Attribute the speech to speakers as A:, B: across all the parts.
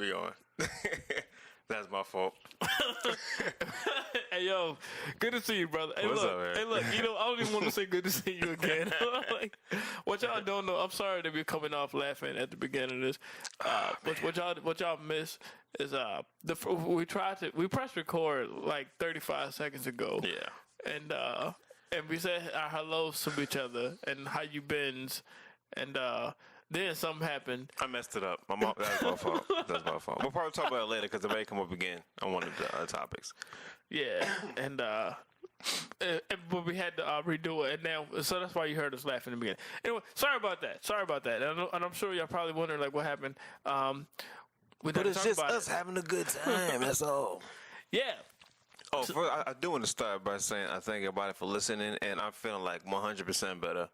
A: We on. That's my fault.
B: Hey, yo, good to see you, brother. Hey,
A: What's
B: look,
A: up, man?
B: Hey, look, I don't even want to say good to see you again. Like, what y'all don't know, I'm sorry to be coming off laughing at the beginning of this. What y'all miss is we pressed record like 35 seconds ago.
A: Yeah.
B: And we said our hellos to each other and how you been's, and then something happened.
A: I messed it up. That's my fault. That's my fault. We'll probably talk about it later because it may come up again on one of the topics.
B: Yeah, and but we had to redo it, and now so that's why you heard us laughing in the beginning. Anyway, sorry about that. And I'm sure y'all probably wondering like what happened.
C: But it's just us having a good time. That's all.
B: Yeah.
A: Oh, I do want to start by saying I thank everybody for listening, and I'm feeling like 100% better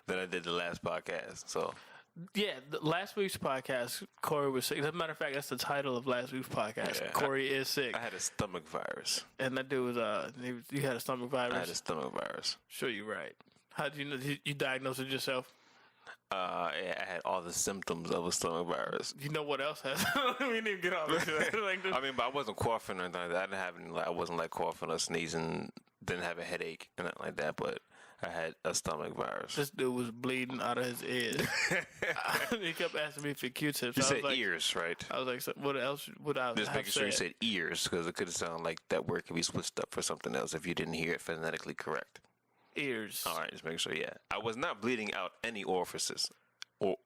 A: than I did the last podcast. So.
B: Yeah, last week's podcast, Corey was sick. As a matter of fact, that's the title of last week's podcast.
A: Yeah,
B: Corey is sick.
A: I had a stomach virus.
B: And that dude was, you had a stomach virus?
A: I had a stomach virus.
B: Sure, you're right. How did you know? You diagnosed it yourself?
A: Yeah, I had all the symptoms of a stomach virus.
B: You know what else has? We didn't even get off into that.
A: I mean, but I wasn't coughing or anything like that. I didn't have any, I wasn't like coughing or sneezing. Didn't have a headache and nothing like that, but I had a stomach virus.
B: This dude was bleeding out of his ears. He kept asking me for Q-tips.
A: You said ears, right?
B: I was like, so what else would I
A: Just
B: have
A: making sure you
B: said?
A: said ears, because it could sound like that word could be switched up for something else if you didn't hear it phonetically correct.
B: Ears.
A: All right, just make sure, yeah. I was not bleeding out any orifices. Or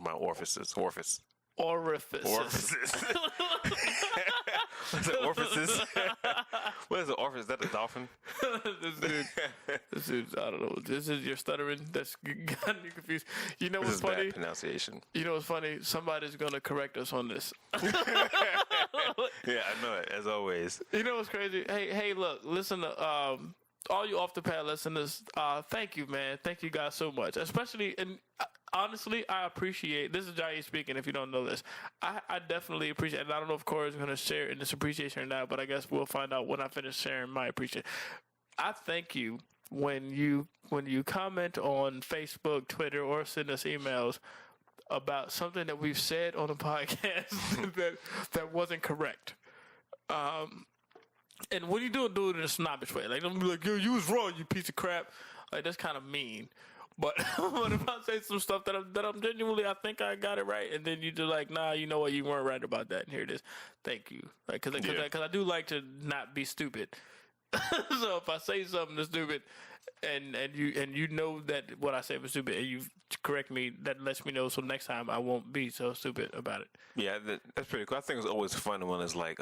A: my orifices.
B: Orifices.
A: Orifices. What's an orifices? What is an orifice? Is that a dolphin?
B: This dude, I don't know. This is your stuttering. That's got me confused. You know what's
A: This is
B: funny?
A: bad pronunciation.
B: You know what's funny? Somebody's gonna correct us on this.
A: Yeah, I know it, as always.
B: You know what's crazy? Hey, look, listen to all you off the pad listeners. Thank you, man. Thank you guys so much. Especially, and honestly, I appreciate. This is Jayé speaking. If you don't know this, I definitely appreciate. And I don't know if Corey's gonna share in this appreciation or not, but I guess we'll find out when I finish sharing my appreciation. I thank you when you comment on Facebook, Twitter, or send us emails about something that we've said on the podcast that wasn't correct. And when you do it in a snobbish way, like don't be like, yo, you was wrong, you piece of crap. Like that's kind of mean. But if I say some stuff that I'm genuinely, I think I got it right, and then you do like, nah, you know what, you weren't right about that, and here it is. Thank you, like, cause I do like to not be stupid. So if I say something that's stupid, and you know that what I said was stupid, and you correct me, that lets me know. So next time I won't be so stupid about it.
A: Yeah, that's pretty cool. I think it's always fun when it's like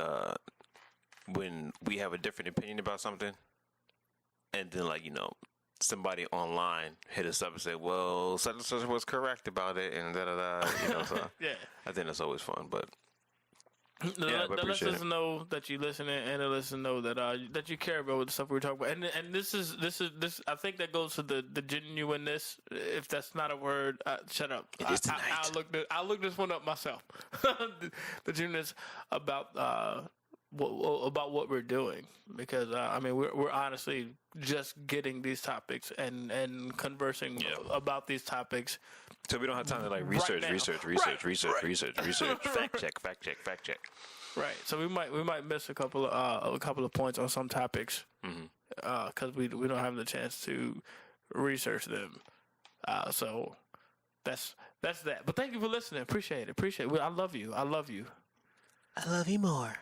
A: when we have a different opinion about something, and then like somebody online hit us up and say, "Well, such and such was correct about it," and da da da. So
B: Yeah.
A: I think that's always fun, but.
B: That lets us know that you listening, and it lets us know that you care about the stuff we're talking about. And this I think that goes to the genuineness. If that's not a word, shut up. I looked this one up myself. The genuineness about what we're doing, because I mean we're honestly just getting these topics and conversing about these topics.
A: So we don't have time to like research. fact check.
B: Right. So we might miss a couple of points on some topics because we don't have the chance to research them. So that's that. But thank you for listening. Appreciate it. I love you.
C: I love you more.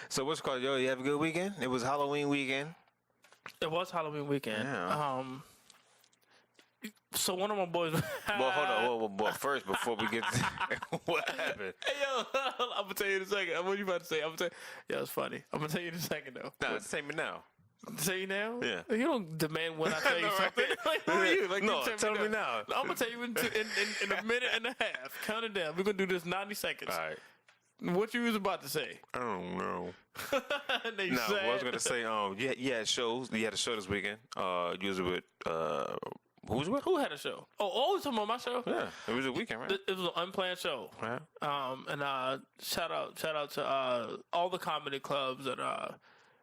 A: So what's called, yo? You have a good weekend? It was Halloween weekend.
B: It was Halloween weekend.
A: Yeah.
B: So one of my boys.
A: Well, hold on. Well, first, before we get to what happened.
B: Hey, yo, I'm gonna tell you in a second. What are you about to say? I'm gonna tell you. Yeah, it's funny. I'm gonna tell you in a second though.
A: No, say me now.
B: Say you now?
A: Yeah.
B: You don't demand when I tell you
A: No, right?
B: something. Like, who are you? Like,
A: No,
B: you
A: tell me now.
B: I'm gonna tell you in a minute and a half. Count it down. We're gonna do this 90 seconds.
A: All right.
B: What you was about to say?
A: I don't know.
B: They
A: No,
B: said.
A: I was gonna say, you had shows. You had a show this weekend. You was with who was with?
B: Who had a show? Oh, you talking about my show?
A: Yeah, it was a weekend, right?
B: It was an unplanned show.
A: Right.
B: And shout out to all the comedy clubs that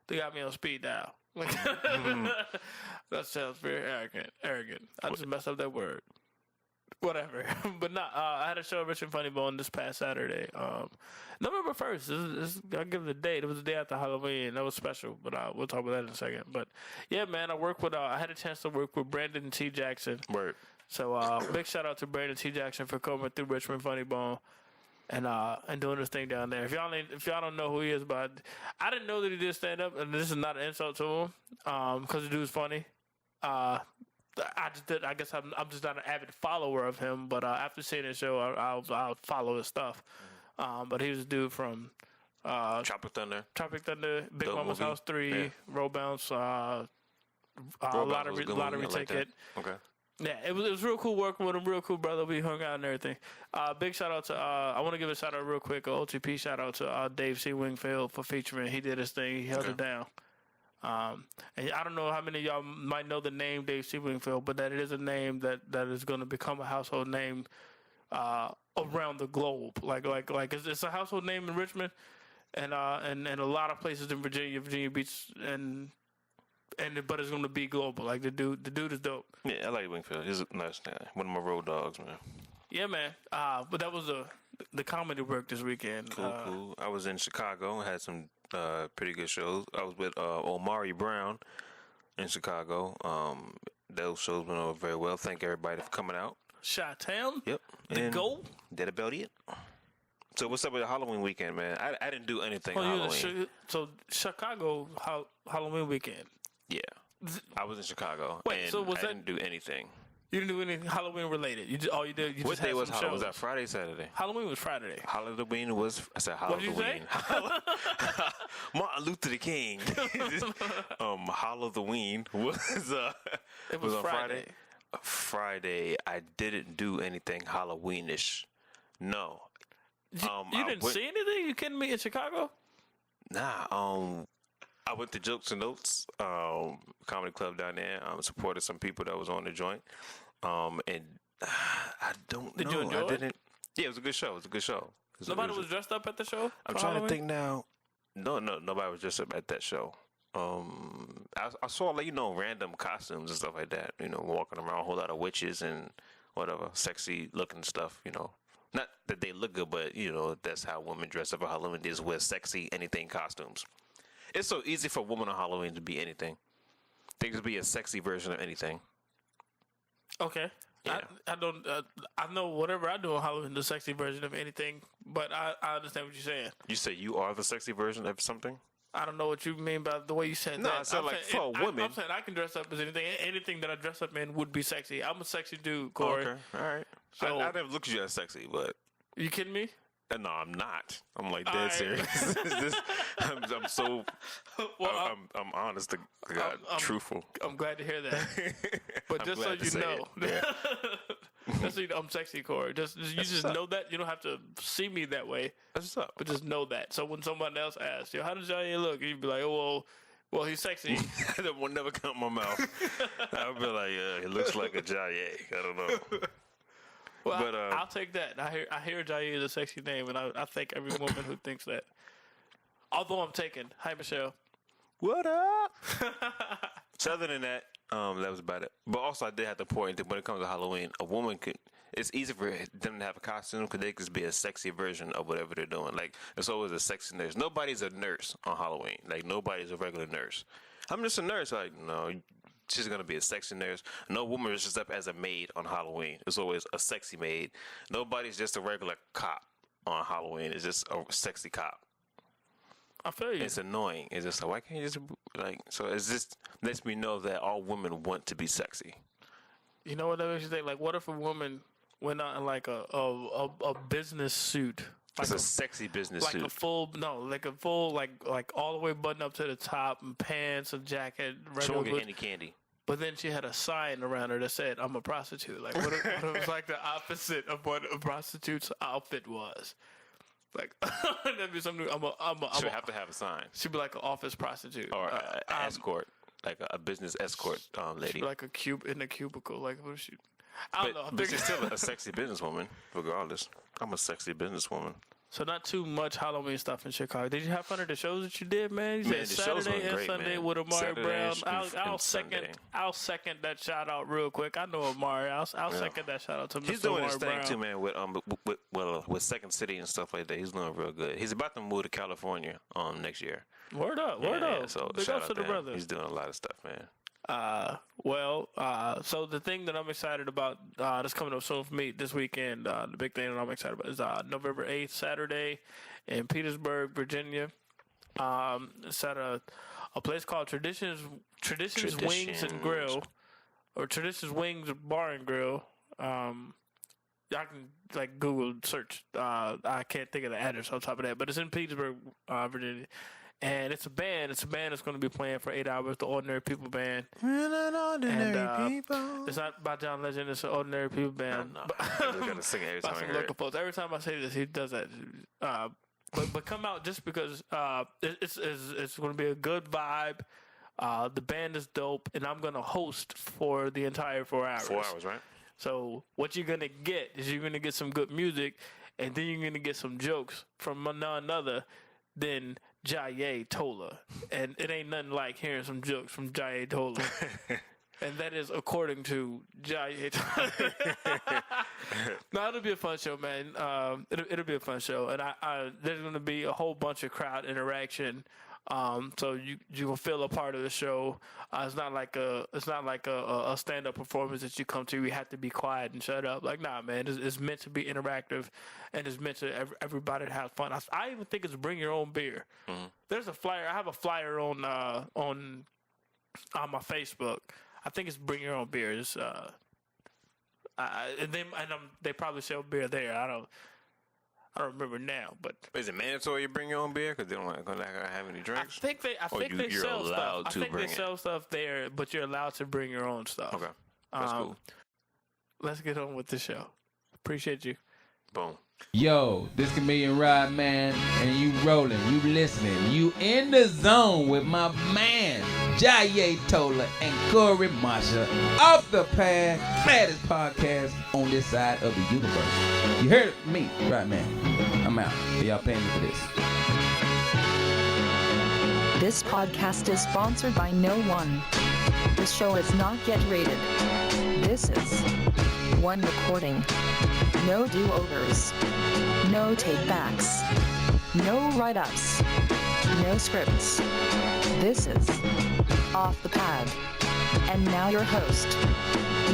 B: they got me on speed dial. That sounds very arrogant. I just messed up that word. whatever. But not. I had a show at Rich and Funny Bone this past Saturday. November 1st. I'll give it a date. It was the day after Halloween. That was special. But we'll talk about that in a second. But yeah, man, I work with. I had a chance to work with Brandon T. Jackson.
A: Word.
B: So big shout out to Brandon T. Jackson for coming through Richmond Funny Bone and doing this thing down there. If y'all don't know who he is, but I didn't know that he did stand up, and this is not an insult to him, because the dude's funny. I guess I'm just not an avid follower of him, but after seeing his show, I'll follow his stuff. But he was a dude from
A: Tropic Thunder,
B: Big
A: Dope
B: Mama's
A: movie.
B: House 3,
A: Yeah.
B: Roll Bounce,
A: Roll Bounce was a good
B: Lottery
A: movie. I like
B: Ticket.
A: that. Okay.
B: Yeah, it was real cool working with him. Real cool brother. We hung out and everything. Big shout out to I want to give a shout out real quick. OTP shout out to Dave C. Wingfield for featuring. He did his thing. He held it down. And I don't know how many of y'all might know the name Dave C. Wingfield, but that it is a name that is going to become a household name around the globe. Like it's a household name in Richmond, and a lot of places in Virginia Beach, but it's going to be global. Like the dude is dope.
A: Yeah, I like Wingfield. He's a nice guy. One of my road dogs, man.
B: Yeah, man. But that was the comedy work this weekend.
A: Cool. I was in Chicago and had some pretty good shows. I was with Omari Brown in Chicago. Those shows went over very well. Thank everybody for coming out.
B: Chi-Town?
A: Yep.
B: The goal?
A: That about it. So what's up with the Halloween weekend, man? I didn't do anything Halloween.
B: So Chicago Halloween weekend.
A: Yeah. I was in Chicago.
B: Wait,
A: and
B: so was
A: I didn't do anything.
B: You didn't do anything Halloween related. You just
A: What
B: just
A: day
B: had
A: was
B: some
A: Halloween? Was
B: shows.
A: that Friday, Saturday?
B: Halloween was Friday.
A: Halloween was. I said
B: What did you
A: Halloween. Martin Luther the King. Halloween was.
B: It was
A: on
B: Friday.
A: Friday, I didn't do anything Halloweenish. No.
B: You didn't see anything? You kidding me in Chicago?
A: Nah. I went to Jokes and Notes, comedy club down there. Supported some people that was on the joint. And I don't know.
B: Did you enjoy
A: I
B: it?
A: didn't. Yeah, it was a good show.
B: Nobody was dressed up at the show?
A: I'm
B: for
A: trying
B: Halloween?
A: to think now. No, nobody was dressed up at that show. I saw random costumes and stuff like that. Walking around, a whole lot of witches and whatever, sexy looking stuff. Not that they look good, but that's how women dress up for Halloween. They just wear sexy anything costumes. It's so easy for a woman on Halloween to be anything. They could be a sexy version of anything.
B: Okay.
A: Yeah.
B: I don't. I know whatever I do on Halloween, the sexy version of anything. But I understand what you're saying.
A: You say you are the sexy version of something?
B: I don't know what you mean by the way you said
A: No,
B: that.
A: I said
B: I'm
A: like
B: saying,
A: for a woman.
B: I'm saying I can dress up as anything. Anything that I dress up in would be sexy. I'm a sexy dude, Corey.
A: Okay, all right.
B: So-
A: I never looked at you as sexy, but
B: You kidding me?
A: no, I'm not. I'm like
B: All
A: dead
B: right.
A: serious. I'm so.
B: Well,
A: I'm honest to God,
B: I'm-
A: truthful.
B: I'm glad to hear that. But
A: I'm
B: just so
A: glad to
B: you
A: say
B: know,
A: it.
B: just so you know, I'm sexy, Corey. You just
A: up.
B: know that. You don't have to see me that way,
A: That's what's up.
B: but just know that. So when someone else asks, "Yo, how does Jayé look?" You'd be like, "Oh, well, he's sexy."
A: That will never come out my mouth. I'll be like, he looks like a Jayé. I don't know.
B: Well,
A: But,
B: I'll take that. I hear Jayé is a sexy name, and I thank every woman who thinks that. Although I'm taken. Hi, Michelle.
A: What up? So other than that, that was about it. But also, I did have to point that when it comes to Halloween, a woman could. It's easy for them to have a costume because they could be a sexy version of whatever they're doing. Like it's always a sexy nurse. Nobody's a nurse on Halloween. Like nobody's a regular nurse. I'm just a nurse. Like no, she's gonna be a sexy nurse. No woman is just up as a maid on Halloween. It's always a sexy maid. Nobody's just a regular cop on Halloween. It's just a sexy cop.
B: I feel you.
A: It's annoying. It's just like, why can't you just like? So it's just lets me know that all women want to be sexy.
B: You know what that makes you think? Like, what if a woman went out in like a business suit? Like
A: It's a sexy business
B: like
A: suit.
B: a full like all the way buttoned up to the top and pants and jacket.
A: She won't get
B: with-
A: any candy.
B: But then she had a sign around her that said, "I'm a prostitute." Like, what if it was like the opposite of what a prostitute's outfit was? Like, that'd be something.
A: She would have to have a sign
B: She'd be like an office prostitute,
A: or an escort, like a business escort
B: she'd
A: lady.
B: be like in a cubicle. Like, what is she? I don't know. I'm
A: But
B: thinking-
A: she's still a sexy businesswoman, regardless. I'm a sexy businesswoman.
B: So not too much Halloween stuff in Chicago. Did you have fun at the shows that you did, man? You said Saturday and
A: great,
B: Sunday
A: man.
B: with Amari Brown. I'll second that shout out real quick. I know Amari. I'll second that shout out to Mr.
A: He's doing
B: Amari
A: his thing
B: Brown.
A: too, man. With Second City and stuff like that. He's doing real good. He's about to move to California next year.
B: Word up.
A: So
B: Big
A: shout
B: ups
A: out
B: to the brother.
A: He's doing a lot of stuff, man.
B: So the thing that I'm excited about that's coming up soon for me this weekend, the big thing that I'm excited about is November 8th, Saturday in Petersburg, Virginia. It's at a place called Traditions Wings and Grill, or Traditions Wings Bar and Grill. I can like Google search. I can't think of the address on top of that, but it's in Petersburg, Virginia. And it's a band. It's a band that's going to be playing for 8 hours. The Ordinary People Band. People. It's not by John Legend. It's an Ordinary People Band.
A: I'm going to sing it every time I hear it.
B: Every time I say this, he does that. But come out just because it's going to be a good vibe. The band is dope, and I'm going to host for the entire 4 hours.
A: 4 hours, right?
B: So what you're going to get is you're going to get some good music, and then you're going to get some jokes from none other than Jayé, Toler. And it ain't nothing like hearing some jokes from Jayé, Toler. And that is according to Jayé, Toler. No, it'll be a fun show, man. It'll be a fun show. And there's going to be a whole bunch of crowd interaction. So you will feel a part of the show. It's not like a stand-up performance that you come to. You have to be quiet and shut up. Like, nah, man. It's meant to be interactive, and it's meant to everybody to have fun. I even think it's bring your own beer. Mm-hmm. There's a flyer. I have a flyer on my Facebook. I think it's bring your own beer. It's, they probably sell beer there. I don't remember now, but
A: is it mandatory you bring your own beer because they don't have any drinks?
B: I think they sell stuff. I think they sell stuff there, but you're allowed to bring your own stuff.
A: Okay, that's cool.
B: Let's get on with the show. Appreciate you.
A: Boom.
D: Yo, this Chameleon Rod, man, and you rolling, you listening, you in the zone with my man, Jayé, Toler, and Corey Marshall, Off the Pad, baddest podcast on this side of the universe. You heard me, right, man? I'm out. Y'all paying me for this.
E: This podcast is sponsored by no one. This show is not yet rated. This is one recording. No do-overs. No take-backs. No write-ups. No scripts. This is Off the Pad. And now your host,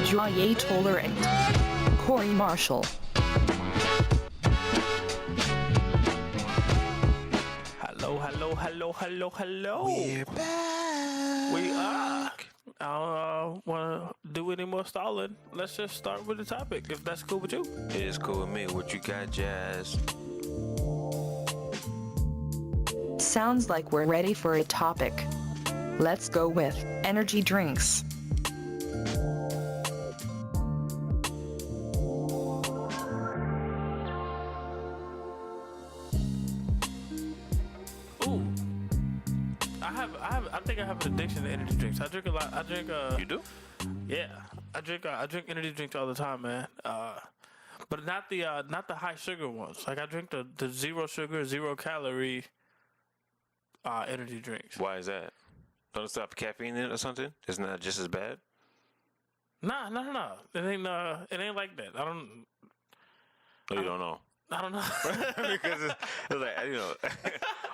E: Jayé, Toler, and Corey Marshall.
B: Hello.
A: We're back.
B: We are. I don't want to do any more stalling. Let's just start with the topic, if that's cool with you.
A: It is cool with me. What you got, Jazz?
E: Sounds like we're ready for a topic. Let's go with energy drinks.
B: Ooh. I think I have an addiction to energy drinks. I drink a lot.
A: You do?
B: Yeah. I drink energy drinks all the time, man. But not the high sugar ones. Like I drink the 0 sugar, 0 calorie energy drinks.
A: Why is that? Don't it stop caffeine in it or something? Isn't that just as bad?
B: Nah. It ain't like that. I don't.
A: Oh, you don't know.
B: I don't know.
A: Because it's like,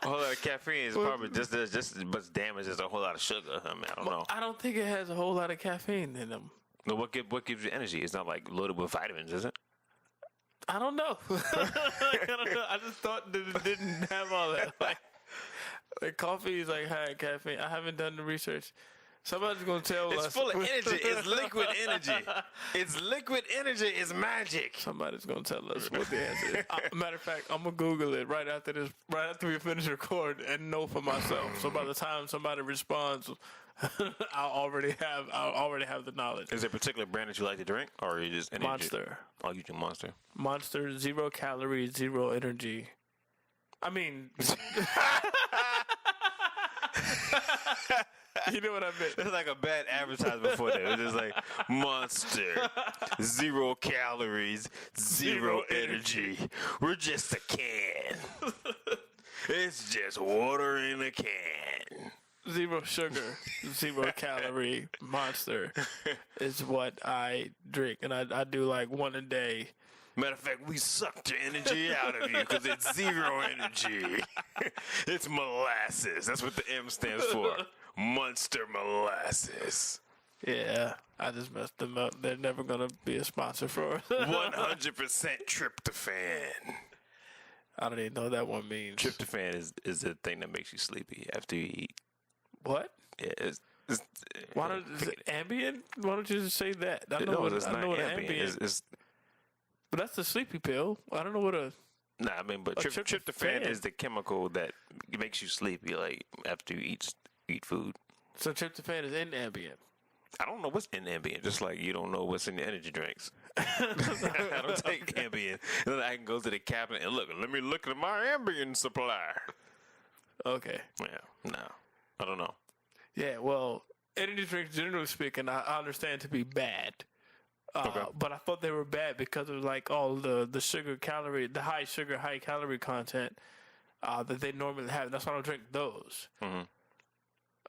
A: a whole lot of caffeine is probably just as much damage as a whole lot of sugar. I mean, I don't know.
B: I don't think it has a whole lot of caffeine in them.
A: No, what gives you energy? It's not like loaded with vitamins, is it?
B: I don't know. I just thought that it didn't have all that. Like coffee is like high in caffeine. I haven't done the research. Somebody's gonna tell us.
A: It's full of energy. It's liquid energy. It's liquid energy. It's magic.
B: Somebody's gonna tell us what the answer is. Matter of fact, I'm gonna Google it right after we finish recording and know for myself. So by the time somebody responds, I'll already have the knowledge.
A: Is there a particular brand that you like to drink, or are you just energy?
B: Monster?
A: Oh, you drink Monster.
B: Monster, 0 calories, 0 energy. I mean. You know what I meant?
A: It's like a bad advertisement for that. It's just like Monster, 0 calories, 0 energy. We're just a can. It's just water in a can.
B: 0 sugar, 0 calorie Monster is what I drink, and I do like 1 a day.
A: Matter of fact, we sucked your energy out of you because it's 0 energy. It's molasses. That's what the M stands for. Monster molasses.
B: Yeah, I just messed them up. They're never gonna be a sponsor for us.
A: 100% tryptophan.
B: I don't even know what that one means.
A: Tryptophan is the thing that makes you sleepy after you eat.
B: What?
A: Yeah, is
B: it Ambien? Why don't you just say that? I know
A: it's not
B: what
A: Ambien.
B: Ambien is. But that's the sleepy pill. I don't know what a...
A: Nah, I mean, but tryptophan is the chemical that makes you sleepy, like, after you eat food.
B: So tryptophan is in Ambien.
A: I don't know what's in Ambien, just like you don't know what's in the energy drinks. I don't take Ambien. Then I can go to the cabinet and let me look at my Ambien supply.
B: Okay.
A: Yeah, no. I don't know.
B: Yeah, well, energy drinks, generally speaking, I understand to be bad.
A: Okay.
B: But I thought they were bad because of like all the sugar calorie, the high sugar, high calorie content that they normally have. That's why I don't drink those.
A: Mm-hmm.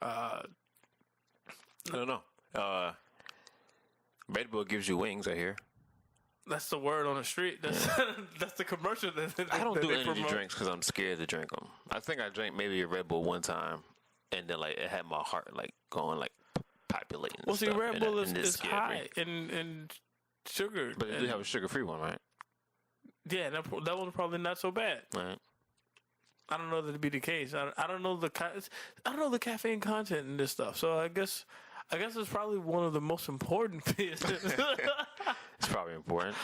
A: I don't know. Red Bull gives you wings, I hear.
B: That's the word on the street. That's that's the commercial.
A: I don't do energy drinks because I'm scared to drink them. I think I drank maybe a Red Bull one time, and then like it had my heart like going like populating.
B: Well, see, Red Bull is
A: high
B: in sugar.
A: But you do have a sugar-free one, right?
B: Yeah, that one's probably not so bad.
A: Right.
B: I don't know that to be the case. I don't know the caffeine content in this stuff. So I guess it's probably one of the most important pieces.
A: It's probably important.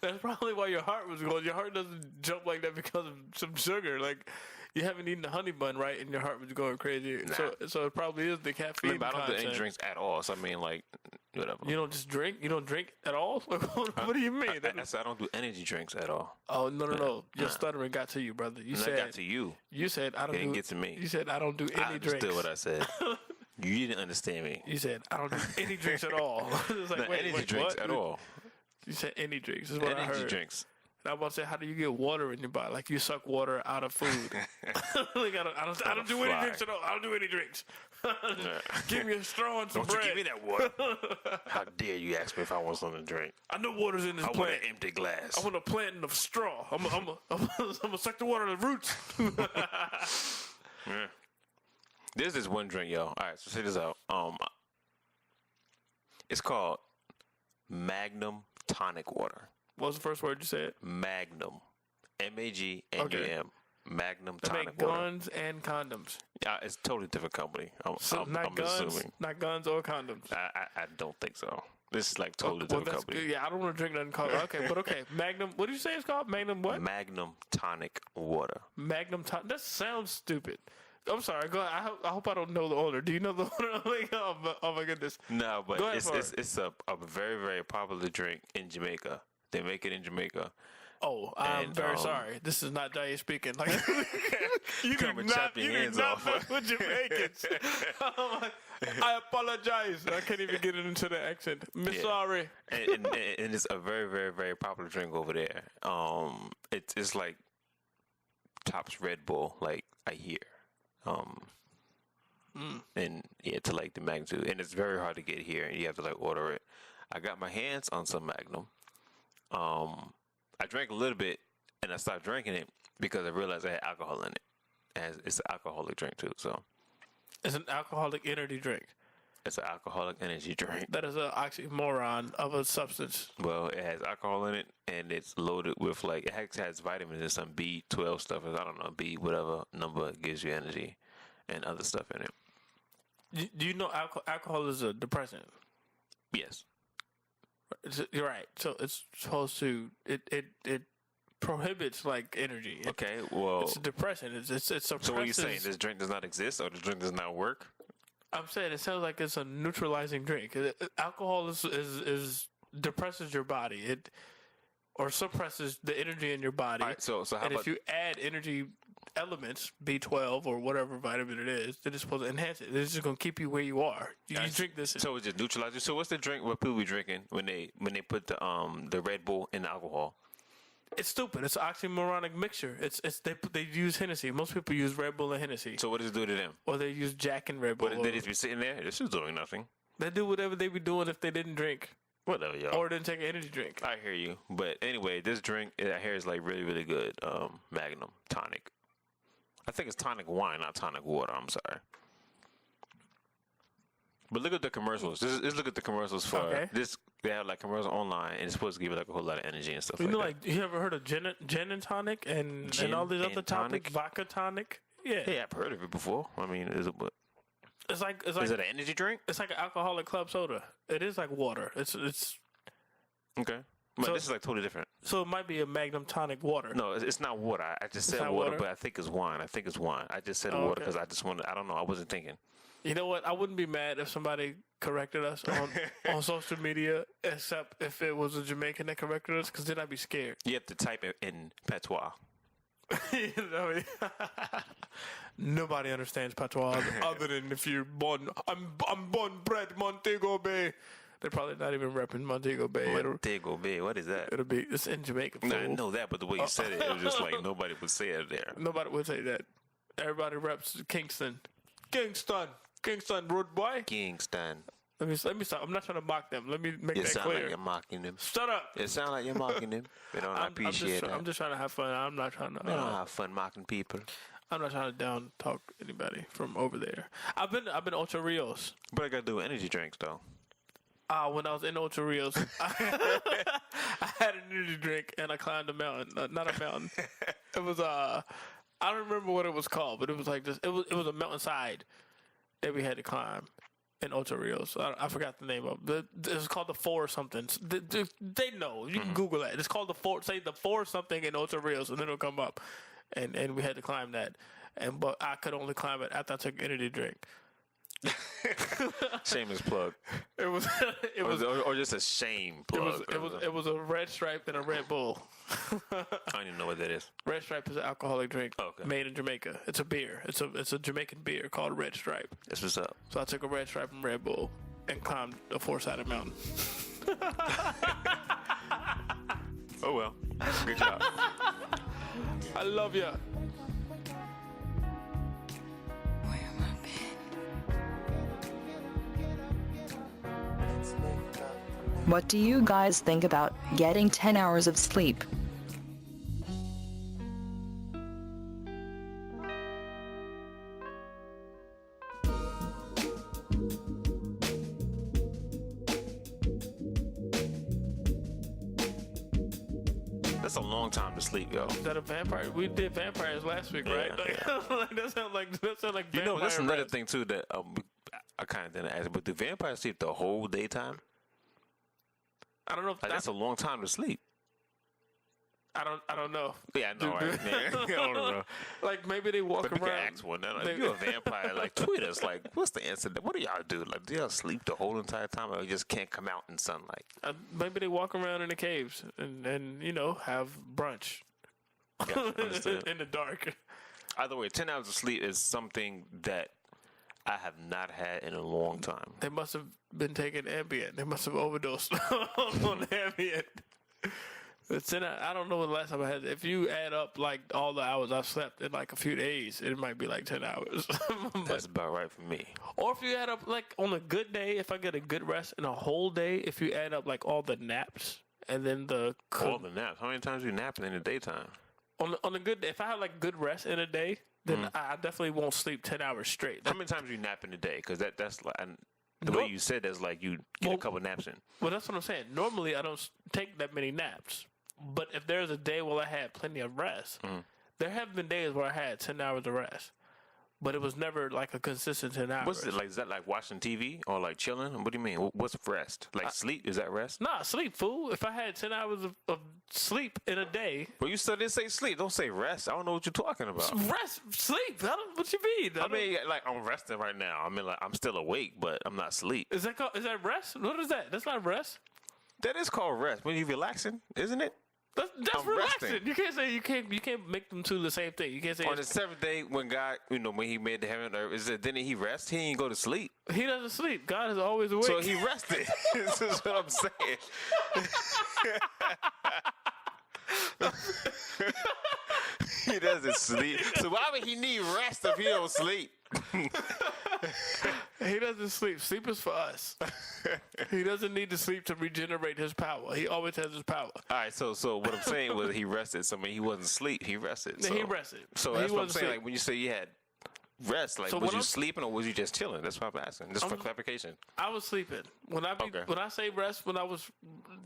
B: That's probably why your heart was going. Your heart doesn't jump like that because of some sugar. Like you haven't eaten a honey bun, right? And your heart was going crazy.
A: Nah.
B: So it probably is the caffeine.
A: I don't do any drinks at all. So I mean, like, whatever.
B: You don't just drink? You don't drink at all? What do you mean?
A: I said I don't do energy drinks at all.
B: Oh no! Your stuttering got to you, brother. You said
A: got to you.
B: You said I don't.
A: It didn't get to me.
B: You said I don't do any
A: I understood
B: drinks.
A: what I said. You didn't understand me.
B: You said I don't do any drinks at all. It's like,
A: Not energy drinks at all.
B: You said any drinks. Is what I heard.
A: Energy drinks.
B: And I'm about to say, how do you get water in your body? Like you suck water out of food. Like I don't do any drinks at all. I don't do any drinks. Give me a straw and some bread.
A: Don't you give me that water. How dare you ask me if I want something to drink?
B: I know water's in this
A: I
B: plant.
A: want an empty glass.
B: I want a plant in a straw. I'm gonna suck the water out of the roots.
A: Yeah. There's this one drink, yo. All right, so check this out. It's called Magnum Tonic Water.
B: What was the first word you said?
A: Magnum. M-A-G-N-U-M.
B: Okay.
A: Magnum
B: They
A: Tonic
B: make
A: Water.
B: guns and condoms.
A: Yeah, it's a totally different company. I'm
B: Not guns,
A: assuming.
B: not guns or condoms.
A: I don't think so. This is like totally different
B: that's
A: company.
B: good. Yeah, I don't want to drink nothing called. Okay. Magnum. What did you say it's called? Magnum what?
A: Magnum Tonic Water.
B: Magnum Tonic. That sounds stupid. I'm sorry. Go ahead. I hope I don't know the owner. Do you know the owner? Like, oh my goodness.
A: No, but
B: Go ahead,
A: it's a very, very popular drink in Jamaica. They make it in Jamaica.
B: Oh, I'm very sorry. This is not Jayé speaking. Like you do
A: Come and
B: not,
A: chop your
B: you do
A: hands
B: not
A: off.
B: mess with Jamaicans. I apologize. I can't even get it into the accent. Sorry.
A: And it's a very, very, very popular drink over there. It's like tops Red Bull, like I hear. And yeah, to like the magnitude, and it's very hard to get here, and you have to like order it. I got my hands on some Magnum. I drank a little bit, and I stopped drinking it because I realized I had alcohol in it. And it's an alcoholic drink too, so
B: It's an alcoholic energy drink.
A: it's an alcoholic energy drink.
B: That is an oxymoron of a substance.
A: Well, it has alcohol in it, and it's loaded with like it has vitamins and some B12 stuff. I don't know, B whatever number gives you energy, and other stuff in it.
B: Do you know alcohol is a depressant?
A: Yes.
B: You're right. So it's supposed to it prohibits like energy.
A: Okay. Well,
B: It's a depressant. It suppresses.
A: so what are you saying? This drink does not exist, or the drink does not work?
B: I'm saying it sounds like it's a neutralizing drink. Alcohol is depresses your body. It or suppresses the energy in your body.
A: All right. So how
B: and
A: about
B: if you add energy elements, B12 or whatever vitamin it is, then it's supposed to enhance it. It's just gonna keep you where you are. You drink this.
A: So it just neutralizes. So what's the drink what people be drinking when they put the Red Bull in the alcohol?
B: It's stupid. It's an oxymoronic mixture. They use Hennessy. Most people use Red Bull and Hennessy.
A: So what does it do to them?
B: Or they use Jack and Red Bull.
A: What, they just be sitting there? This is doing nothing.
B: They do whatever they be doing if they didn't drink.
A: Whatever, y'all.
B: Or didn't take an energy drink.
A: I hear you. But anyway, this drink, I hear is like really, really good. Magnum tonic. I think it's tonic wine, not tonic water. I'm sorry. But look at the commercials. Just look at the commercials for this. They have like commercials online, and it's supposed to give you like a whole lot of energy and stuff.
B: You ever heard of gin and tonic and all these other topics? Vodka tonic. Yeah,
A: I've heard of it before. I mean, is it like is it an energy drink?
B: It's like an alcoholic club soda. It is like water. It's
A: okay. But this is like totally different.
B: So it might be a Magnum tonic water.
A: No, it's not water. I just said water, but I think it's wine. I just said water because I just wanted. I don't know. I wasn't thinking.
B: You know what? I wouldn't be mad if somebody corrected us on social media, except if it was a Jamaican that corrected us, because then I'd be scared.
A: You have to type it in patois.
B: You know, nobody understands patois other than if you're born. I'm born bred Montego Bay. They're probably not even repping Montego Bay.
A: Montego Bay, what is that?
B: It's in Jamaica.
A: No, I know that, but the way you said it was just like nobody would say it there.
B: Nobody would say that. Everybody reps Kingston, road boy.
A: Kingston.
B: Let me stop. I'm not trying to mock them. Let me make that clear.
A: It sounds like you're mocking them.
B: Shut up.
A: It sounds like you're mocking them. They don't appreciate that.
B: I'm just trying to have fun. I'm not trying to.
A: They don't have fun mocking people.
B: I'm not trying to down talk anybody from over there. I've been Ocho Rios.
A: But I gotta do energy drinks though.
B: When I was in Ocho Rios, I had an energy drink and I climbed a mountain. Not a mountain. It was I don't remember what it was called, but it was like this. It was a mountainside that we had to climb in Ocho Rios. I forgot the name of it. It was called the Four or something. They know. You can Google that. It's called the Four. Say the Four something in Ocho Rios, and then it'll come up. And we had to climb that. But I could only climb it after I took an energy drink.
A: Shameless plug.
B: It was
A: or just a shame plug.
B: It was a red stripe and a Red Bull.
A: I don't even know what that is.
B: Red Stripe is an alcoholic drink made in Jamaica. It's a beer. It's a Jamaican beer called Red Stripe.
A: That's what's up.
B: So I took a Red Stripe and Red Bull and climbed a four-sided mountain.
A: Oh well, good job.
B: I love ya.
E: What do you guys think about getting 10 hours of sleep?
A: That's a long time to sleep, yo.
B: Is that a vampire? We did vampires last week, right?
A: Yeah.
B: Like, that sounds like vampire.
A: You know, that's another thing too that I kind of didn't ask. But do vampires sleep the whole daytime?
B: I don't know if
A: that's a long time to sleep.
B: I don't know.
A: Yeah, I know. Right? I don't know.
B: Like maybe they walk around.
A: We can ask one. Like, if you're a vampire, like tweet us. Like, what's the answer? What do y'all do? Like, do y'all sleep the whole entire time, or you just can't come out in sunlight?
B: Maybe they walk around in the caves and have brunch.
A: Gotcha,
B: in the dark.
A: Either way, 10 hours of sleep is something that I have not had in a long time.
B: They must have been taking Ambien. They must have overdosed on Ambien. But I don't know when the last time I had it. If you add up like all the hours I've slept in like a few days, it might be like 10 hours.
A: That's about right for me.
B: Or if you add up like on a good day, if I get a good rest in a whole day, if you add up like all the naps and then
A: all the naps. How many times are you napping in the daytime?
B: On a good day, if I have like good rest in a day, then I definitely won't sleep 10 hours straight.
A: How many times you nap in a day? Because that's like the way you said that's like you get a couple naps in.
B: Well, that's what I'm saying. Normally, I don't take that many naps. But if there's a day where I had plenty of rest, there have been days where I had 10 hours of rest. But it was never like a consistent 10 hours.
A: What's it like? Is that like watching TV or like chilling? What do you mean? What's rest? Like sleep? Is that rest?
B: Nah, sleep, fool. If I had 10 hours of sleep in a day.
A: Well, you still didn't say sleep. Don't say rest. I don't know what you're talking about.
B: Rest, sleep. What you mean?
A: I mean, like I'm resting right now. I mean, like I'm still awake, but I'm not asleep.
B: Is that rest? What is that? That's not rest.
A: That is called rest. When you're relaxing, isn't it?
B: That's relaxing. Resting. You can't say you can't make them two the same thing. You can't say
A: on the seventh day when God, when He made the heaven and earth, is it didn't He rest? He didn't go to sleep.
B: He doesn't sleep. God is always awake.
A: So He rested. This is what I'm saying. He doesn't sleep. So why would he need rest if he don't sleep?
B: He doesn't sleep. Sleep is for us. He doesn't need to sleep to regenerate his power. He always has his power.
A: All right, so what I'm saying was he rested. So I mean, he wasn't asleep. He rested. So,
B: He rested.
A: So
B: He
A: that's what I'm
B: wasn't
A: saying.
B: asleep.
A: Like when you say you had rest, like
B: So
A: was
B: when
A: you
B: I'm-
A: sleeping or was you just chilling? That's what I'm asking. Just for clarification.
B: I was sleeping. When I say rest, when I was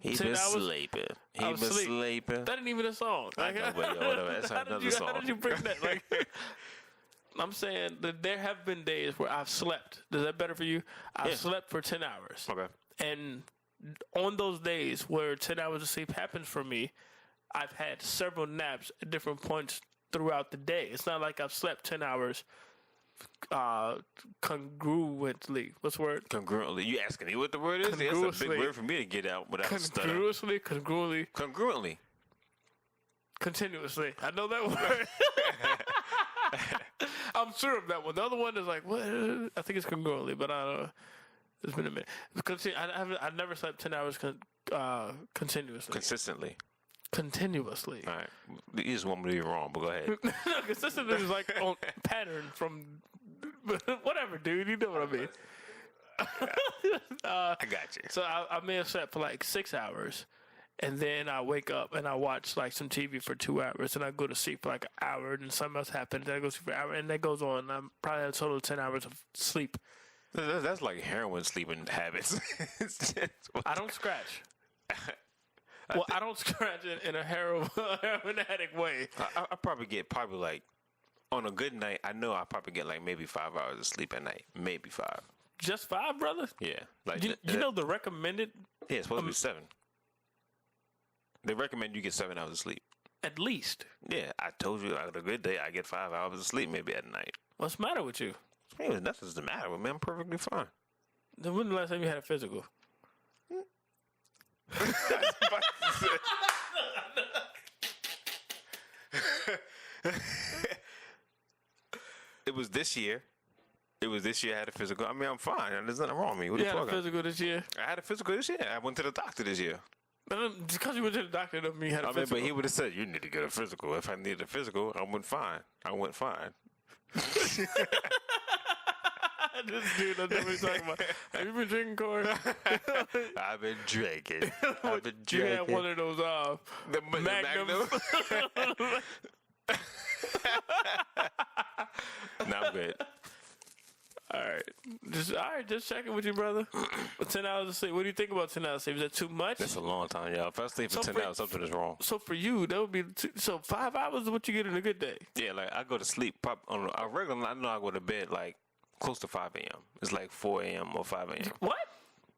A: He
B: 10
A: been
B: hours,
A: sleeping. He
B: I
A: been
B: was asleep.
A: sleeping.
B: That ain't even a song.
A: I know, but yo, whatever. That's another song.
B: How did you bring that? Like, I'm saying that there have been days where I've slept. Is that better for you? I've slept for 10 hours.
A: Okay.
B: And on those days where 10 hours of sleep happens for me, I've had several naps at different points throughout the day. It's not like I've slept 10 hours congruently. What's the word?
A: Congruently. You asking me what the word is? That's a big
B: Congruously.
A: word for me to get out without stuttering.
B: Congruently,
A: Congruently.
B: continuously. I know that word. I'm sure of that one. The other one is like, what? I think it's congruently, but I don't know. It's been a minute. I've never slept 10 hours continuously.
A: Consistently.
B: Continuously.
A: All right. You just want me to be wrong, but go ahead.
B: No, consistently is like on pattern from whatever, dude. You know what I mean.
A: I got you.
B: So I may have slept for like 6 hours, and then I wake up and I watch like some TV for 2 hours, and I go to sleep for like an hour, and something else happens, and I go to sleep for an hour, and that goes on. I'm probably had a total of 10 hours of sleep.
A: That's like heroin sleeping habits.
B: I don't scratch. Well, I don't scratch it in a heroin addict way.
A: I probably get like on a good night. I know I probably get like maybe 5 hours of sleep at night, maybe 5.
B: Just 5, brother?
A: Yeah, like
B: You know the recommended
A: yeah, it's supposed to be 7. They recommend you get 7 hours of sleep.
B: at least.
A: Yeah, I told you on a good day I get 5 hours of sleep maybe at night.
B: What's the matter with you?
A: Hey, nothing's the matter with me. I'm perfectly fine.
B: Then when the last time you had a physical?
A: It was this year. I had a physical. I mean, I'm fine. There's nothing wrong with me. What are
B: You
A: you
B: had a
A: talking about?
B: physical this year?
A: I had a physical this year. I went to the doctor this year.
B: Because you went to the doctor doesn't mean you had a
A: I mean,
B: physical.
A: but he would have said, you need to get a physical. If I needed a physical, I went fine.
B: This dude doesn't know what he's talking about. Have you been drinking, Corey?
A: I've been drinking.
B: You had one of those
A: The
B: Magnums.
A: No, I'm good.
B: All right, just checking with you, brother. 10 hours of sleep. What do you think about 10 hours of sleep? Is that too much?
A: That's a long time, y'all. If I sleep for 10 hours, something is wrong.
B: So for you, that would be 5 hours is what you get in a good day.
A: Yeah, like I go to sleep. On a regular, I know I go to bed like close to 5 a.m. It's like 4 a.m. or 5 a.m.
B: What?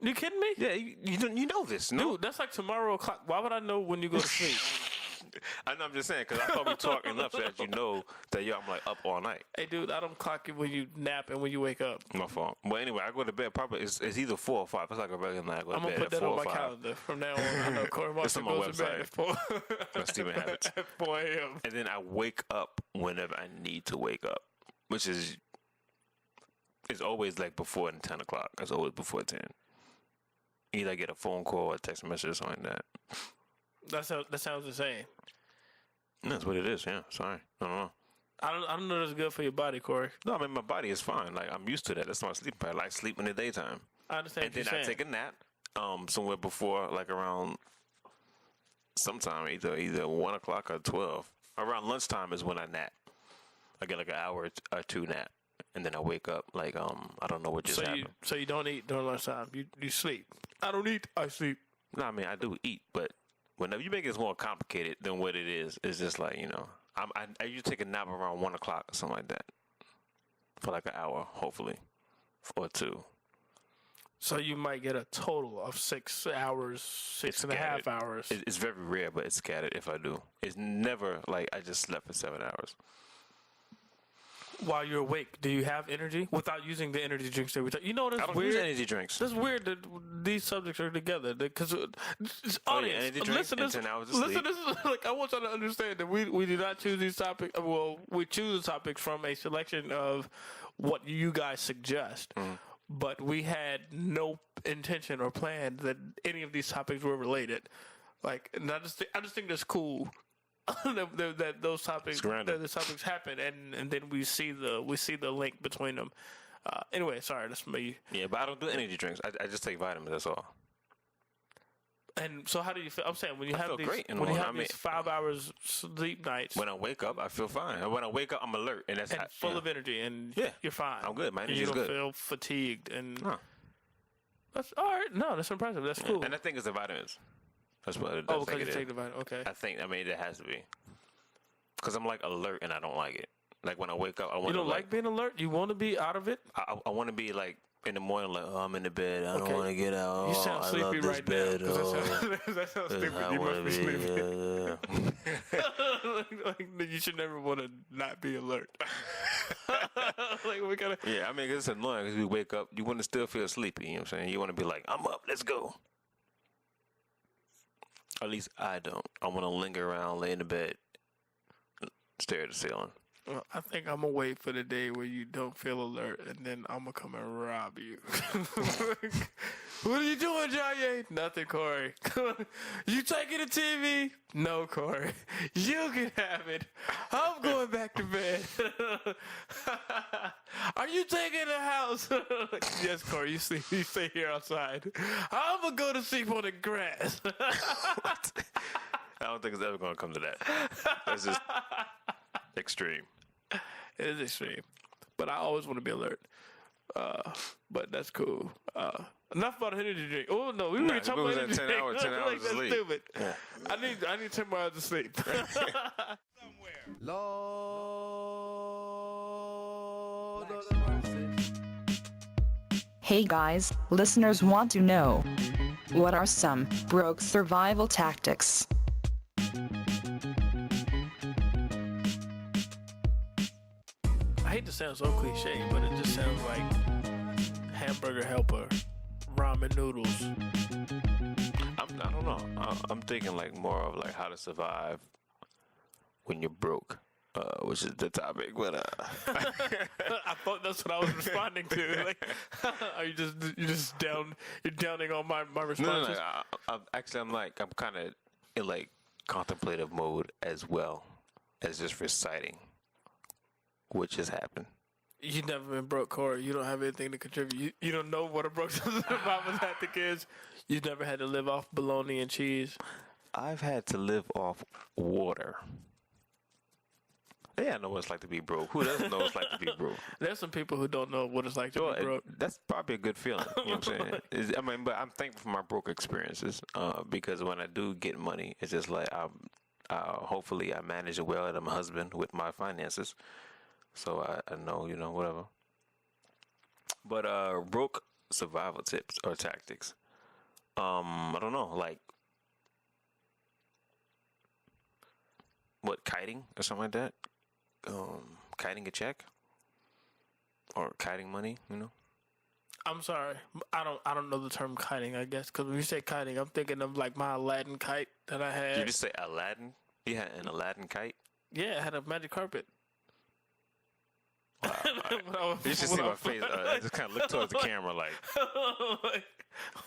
B: You kidding me?
A: Yeah, you know this, no?
B: Dude, that's like tomorrow o'clock. Why would I know when you go to sleep?
A: I know, I'm just saying, because I thought we talked enough so that you know that I'm like up all night.
B: Hey, dude, I don't clock it when you nap and when you wake up.
A: My fault. But anyway, I go to bed probably, it's either 4 or 5. It's like a regular night. I go to
B: I'm going
A: bed
B: to put
A: at
B: that
A: 4
B: on
A: or
B: my
A: 5.
B: calendar from now on. I know Corey
A: It's
B: Marshall
A: on my
B: goes to bed at 4.
A: My Steven habits.
B: At 4 a.m.
A: And then I wake up whenever I need to wake up, which is it's always like before 10 o'clock. It's always before 10. Either I get a phone call or a text message or something like that.
B: That sounds insane.
A: That's what it is, yeah. Sorry. I don't know.
B: I don't know that's good for your body, Corey.
A: No, I mean, my body is fine. Like, I'm used to that. That's my sleep pattern. I like sleep in the daytime.
B: I understand
A: And
B: what
A: then
B: you're
A: I
B: saying.
A: take a nap somewhere before, like around sometime, either 1 o'clock or 12. Around lunchtime is when I nap. I get like an hour or 2 nap. And then I wake up like, I don't know what just happened.
B: So you don't eat during lunchtime. You sleep. I don't eat. I sleep.
A: No, I mean, I do eat, but whenever you make it more complicated than what it is, it's just like, I usually take a nap around 1 o'clock or something like that for like an hour, hopefully, or 2.
B: So you might get a total of 6 hours, six and a half hours.
A: It's very rare, but it's scattered if I do. It's never like I just slept for 7 hours.
B: While you're awake, do you have energy without using the energy drinks that we take? You know, that's
A: I don't
B: weird.
A: use energy drinks.
B: That's weird that these subjects are together. Because audience,
A: energy drinks
B: listen,
A: and 10 hours of
B: listen,
A: sleep.
B: this is like I want y'all to understand that we do not choose these topics. Well, we choose the topics from a selection of what you guys suggest. But we had no intention or plan that any of these topics were related. Like, and I just think that's cool. that those topics happen, and then we see the link between them. Anyway, sorry, that's me.
A: Yeah, but I don't do energy drinks. I just take vitamins. That's all.
B: And so, how do you feel? I'm saying when you have these 5 hours sleep nights.
A: When I wake up, I feel fine. And when I wake up, I'm alert, and that's
B: full of energy, and you're fine.
A: I'm good. My energy
B: is
A: good.
B: You don't feel fatigued, and that's all right. No, that's impressive. That's cool.
A: And I think it's the vitamins. That's what it does.
B: Because you take the vitamin. Okay.
A: I mean, it has to be. Because I'm like alert, and I don't like it. Like when I wake up, I want to.
B: You don't like being alert? You want to be out of it?
A: I want to be like in the morning, like, oh, I'm in the bed. I don't want to get out.
B: You sound sleepy right now. That sounds stupid. You must be sleepy. Like, you should never want to not be alert. Like, we gotta.
A: Yeah, I mean, it's annoying because we wake up, you want to still feel sleepy. You know what I'm saying? You want to be like, I'm up, let's go. At least I don't. I want to linger around, lay in the bed, stare at the ceiling.
B: Well, I think I'm going to wait for the day where you don't feel alert, and then I'm going to come and rob you. What are you doing, Jayé? Nothing, Corey. You taking the TV? No, Corey. You can have it. I'm going back to bed. Are you taking the house? Yes, Corey, you stay here outside. I'm going to go to sleep on the grass.
A: I don't think it's ever going to come to that. That's just extreme.
B: It is extreme. But I always want to be alert. But that's cool. Enough about energy drink. Oh no, we were talking about energy
A: 10 hours, 10 hours
B: like,
A: of
B: that's
A: sleep.
B: Stupid. Yeah. I need 10 more hours of sleep.
E: Hey guys, listeners want to know, what are some broke survival tactics?
B: I hate to sound so cliche, but it just sounds like hamburger helper, ramen noodles.
A: I don't know. I'm thinking like more of like how to survive when you're broke, which is the topic. But
B: I thought that's what I was responding to. Like, are you just down? You're downing on my responses.
A: No. I'm kind of in like contemplative mode as well as just reciting what just happened.
B: You've never been broke, Corey. You don't have anything to contribute. You don't know what a broke survival tactic is. You've never had to live off bologna and cheese.
A: I've had to live off water. Yeah, I know what it's like to be broke. Who doesn't know what it's like to be broke?
B: There's some people who don't know what it's like to be broke.
A: That's probably a good feeling. You know what I'm saying? But I'm thankful for my broke experiences because when I do get money, it's just like hopefully I manage it well, and I'm a husband with my finances. So I know, whatever. But broke survival tips or tactics. I don't know, like what, kiting or something like that? Kiting a check or kiting money,
B: I'm sorry, I don't know the term kiting. I guess because when you say kiting, I'm thinking of like my Aladdin kite that I had.
A: You just say Aladdin? You had an Aladdin kite?
B: Yeah, I had a magic carpet.
A: Wow. You should see my face. I just kind of look towards the camera like.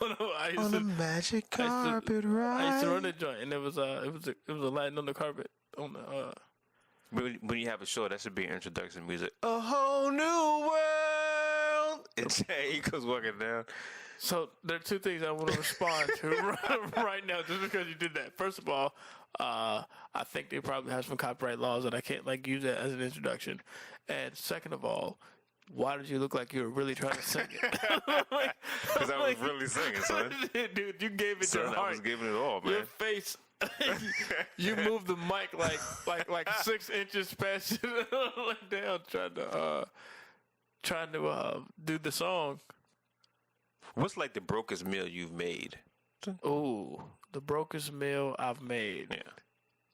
C: On a magic carpet ride.
B: I used to run the joint, and it was Aladdin on the carpet. On the.
A: When you have a show, that should be introduction music. A whole new world. And Jay goes walking down.
B: So there are two things I want to respond to right now, just because you did that. First of all, I think they probably have some copyright laws that I can't like use that as an introduction. And second of all, why did you look like you were really trying to sing it?
A: Because I was really singing, son.
B: Dude, you gave it your heart.
A: I was giving it all, man.
B: Your face, you moved the mic like 6 inches past you, like down, trying to do the song.
A: What's like the brokest meal you've made?
B: Ooh, the brokest meal I've made.
A: Yeah.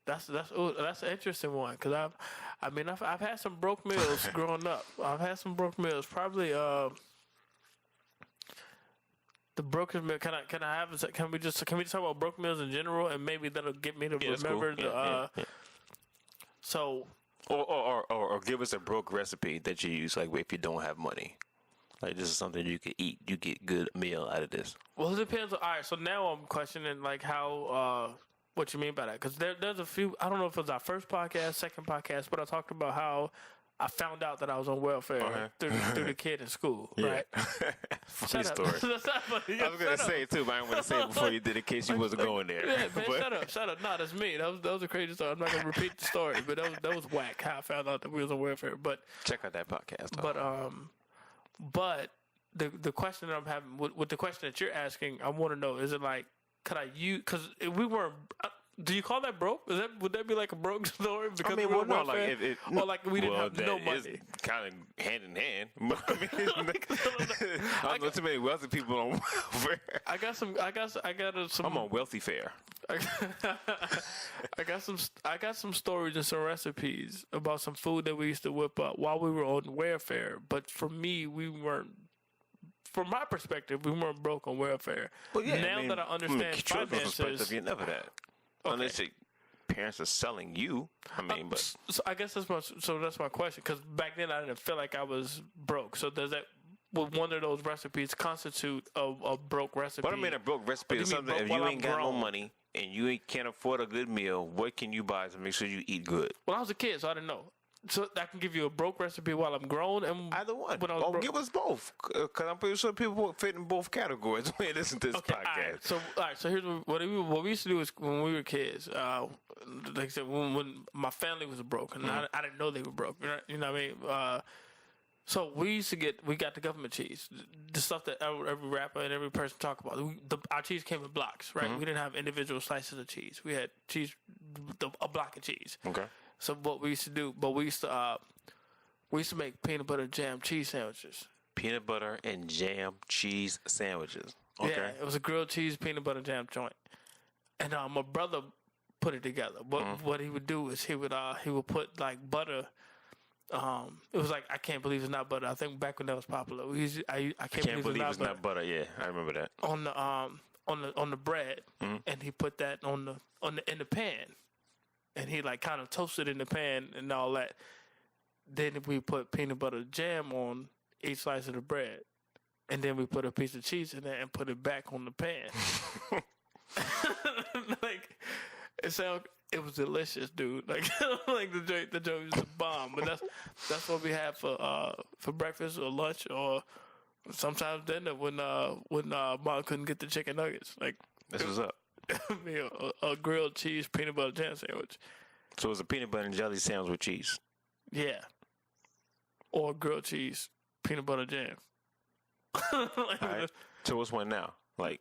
B: That's an interesting one because I've had some broke meals growing up. I've had some broke meals. Probably the brokest meal. Can we just talk about broke meals in general, and maybe that'll get me to remember
A: cool.
B: the. So.
A: Or give us a broke recipe that you use, like if you don't have money. Like, this is something you could eat. You get good meal out of this.
B: Well, it depends. All right, so now I'm questioning like how what you mean by that. Because there's a few, I don't know if it was our first podcast, second podcast, but I talked about how I found out that I was on welfare through the kid in school, right?
A: Funny
B: Shut
A: story.
B: up. That's not funny.
A: I was going to say it too, but I didn't want to say it before you did in case you wasn't going there.
B: Yeah, man, shut up. No, that's me. That was a crazy story. I'm not going to repeat the story, but that was whack how I found out that we was on welfare. But
A: check out that podcast.
B: But the question that I'm having, with the question that you're asking, I want to know, is it like, could I use, because we weren't, do you call that broke? Would that be like a broke story? Because we were on welfare? Or like we didn't have no money?
A: Kind of hand in hand. I don't know too many wealthy people on welfare.
B: I got some.
A: I'm on wealthy fare.
B: I got some stories and some recipes about some food that we used to whip up while we were on welfare. But for me, we weren't. From my perspective, we weren't broke on welfare.
A: Well, yeah,
B: now that I understand finances,
A: you're never that. Okay. Unless your parents are selling you. I mean, but
B: so I guess that's my question. Because back then I didn't feel like I was broke. So does that, would one of those recipes constitute a broke recipe?
A: What I mean, a broke recipe is something. If you ain't got no money and you can't afford a good meal, what can you buy to make sure you eat good?
B: When I was a kid, so I didn't know. So I can give you a broke recipe while I'm grown, and
A: either one.
B: When I was
A: give us both, because I'm pretty sure people fit in both categories when they listen to this podcast.
B: All right. So here's what we used to do is when we were kids. Like I said, when my family was broke, and I didn't know they were broke. You know what I mean? So we got the government cheese, the stuff that every rapper and every person talk about. Our cheese came in blocks, right? We didn't have individual slices of cheese. We had cheese, a block of cheese.
A: Okay.
B: So what we used to do, we used to make peanut butter jam cheese sandwiches.
A: Peanut butter and jam cheese sandwiches. Okay.
B: Yeah, it was a grilled cheese peanut butter jam joint, and my brother put it together. What he would do is he would put like butter. It was like, I can't believe it's not butter. I think back when that was popular, I can't believe it's not butter.
A: Yeah, I remember that.
B: On the bread, and he put that in the pan. And he like kind of toasted in the pan and all that. Then we put peanut butter jam on each slice of the bread. And then we put a piece of cheese in there and put it back on the pan. Like, it was delicious, dude. Like the joke was a bomb. But that's what we had for breakfast or lunch or sometimes dinner when Mom couldn't get the chicken nuggets. Like,
A: this was up.
B: A grilled cheese peanut butter jam sandwich.
A: So it was a peanut butter and jelly sandwich with cheese.
B: Yeah. Or grilled cheese peanut butter jam.
A: Right. So what's one now? Like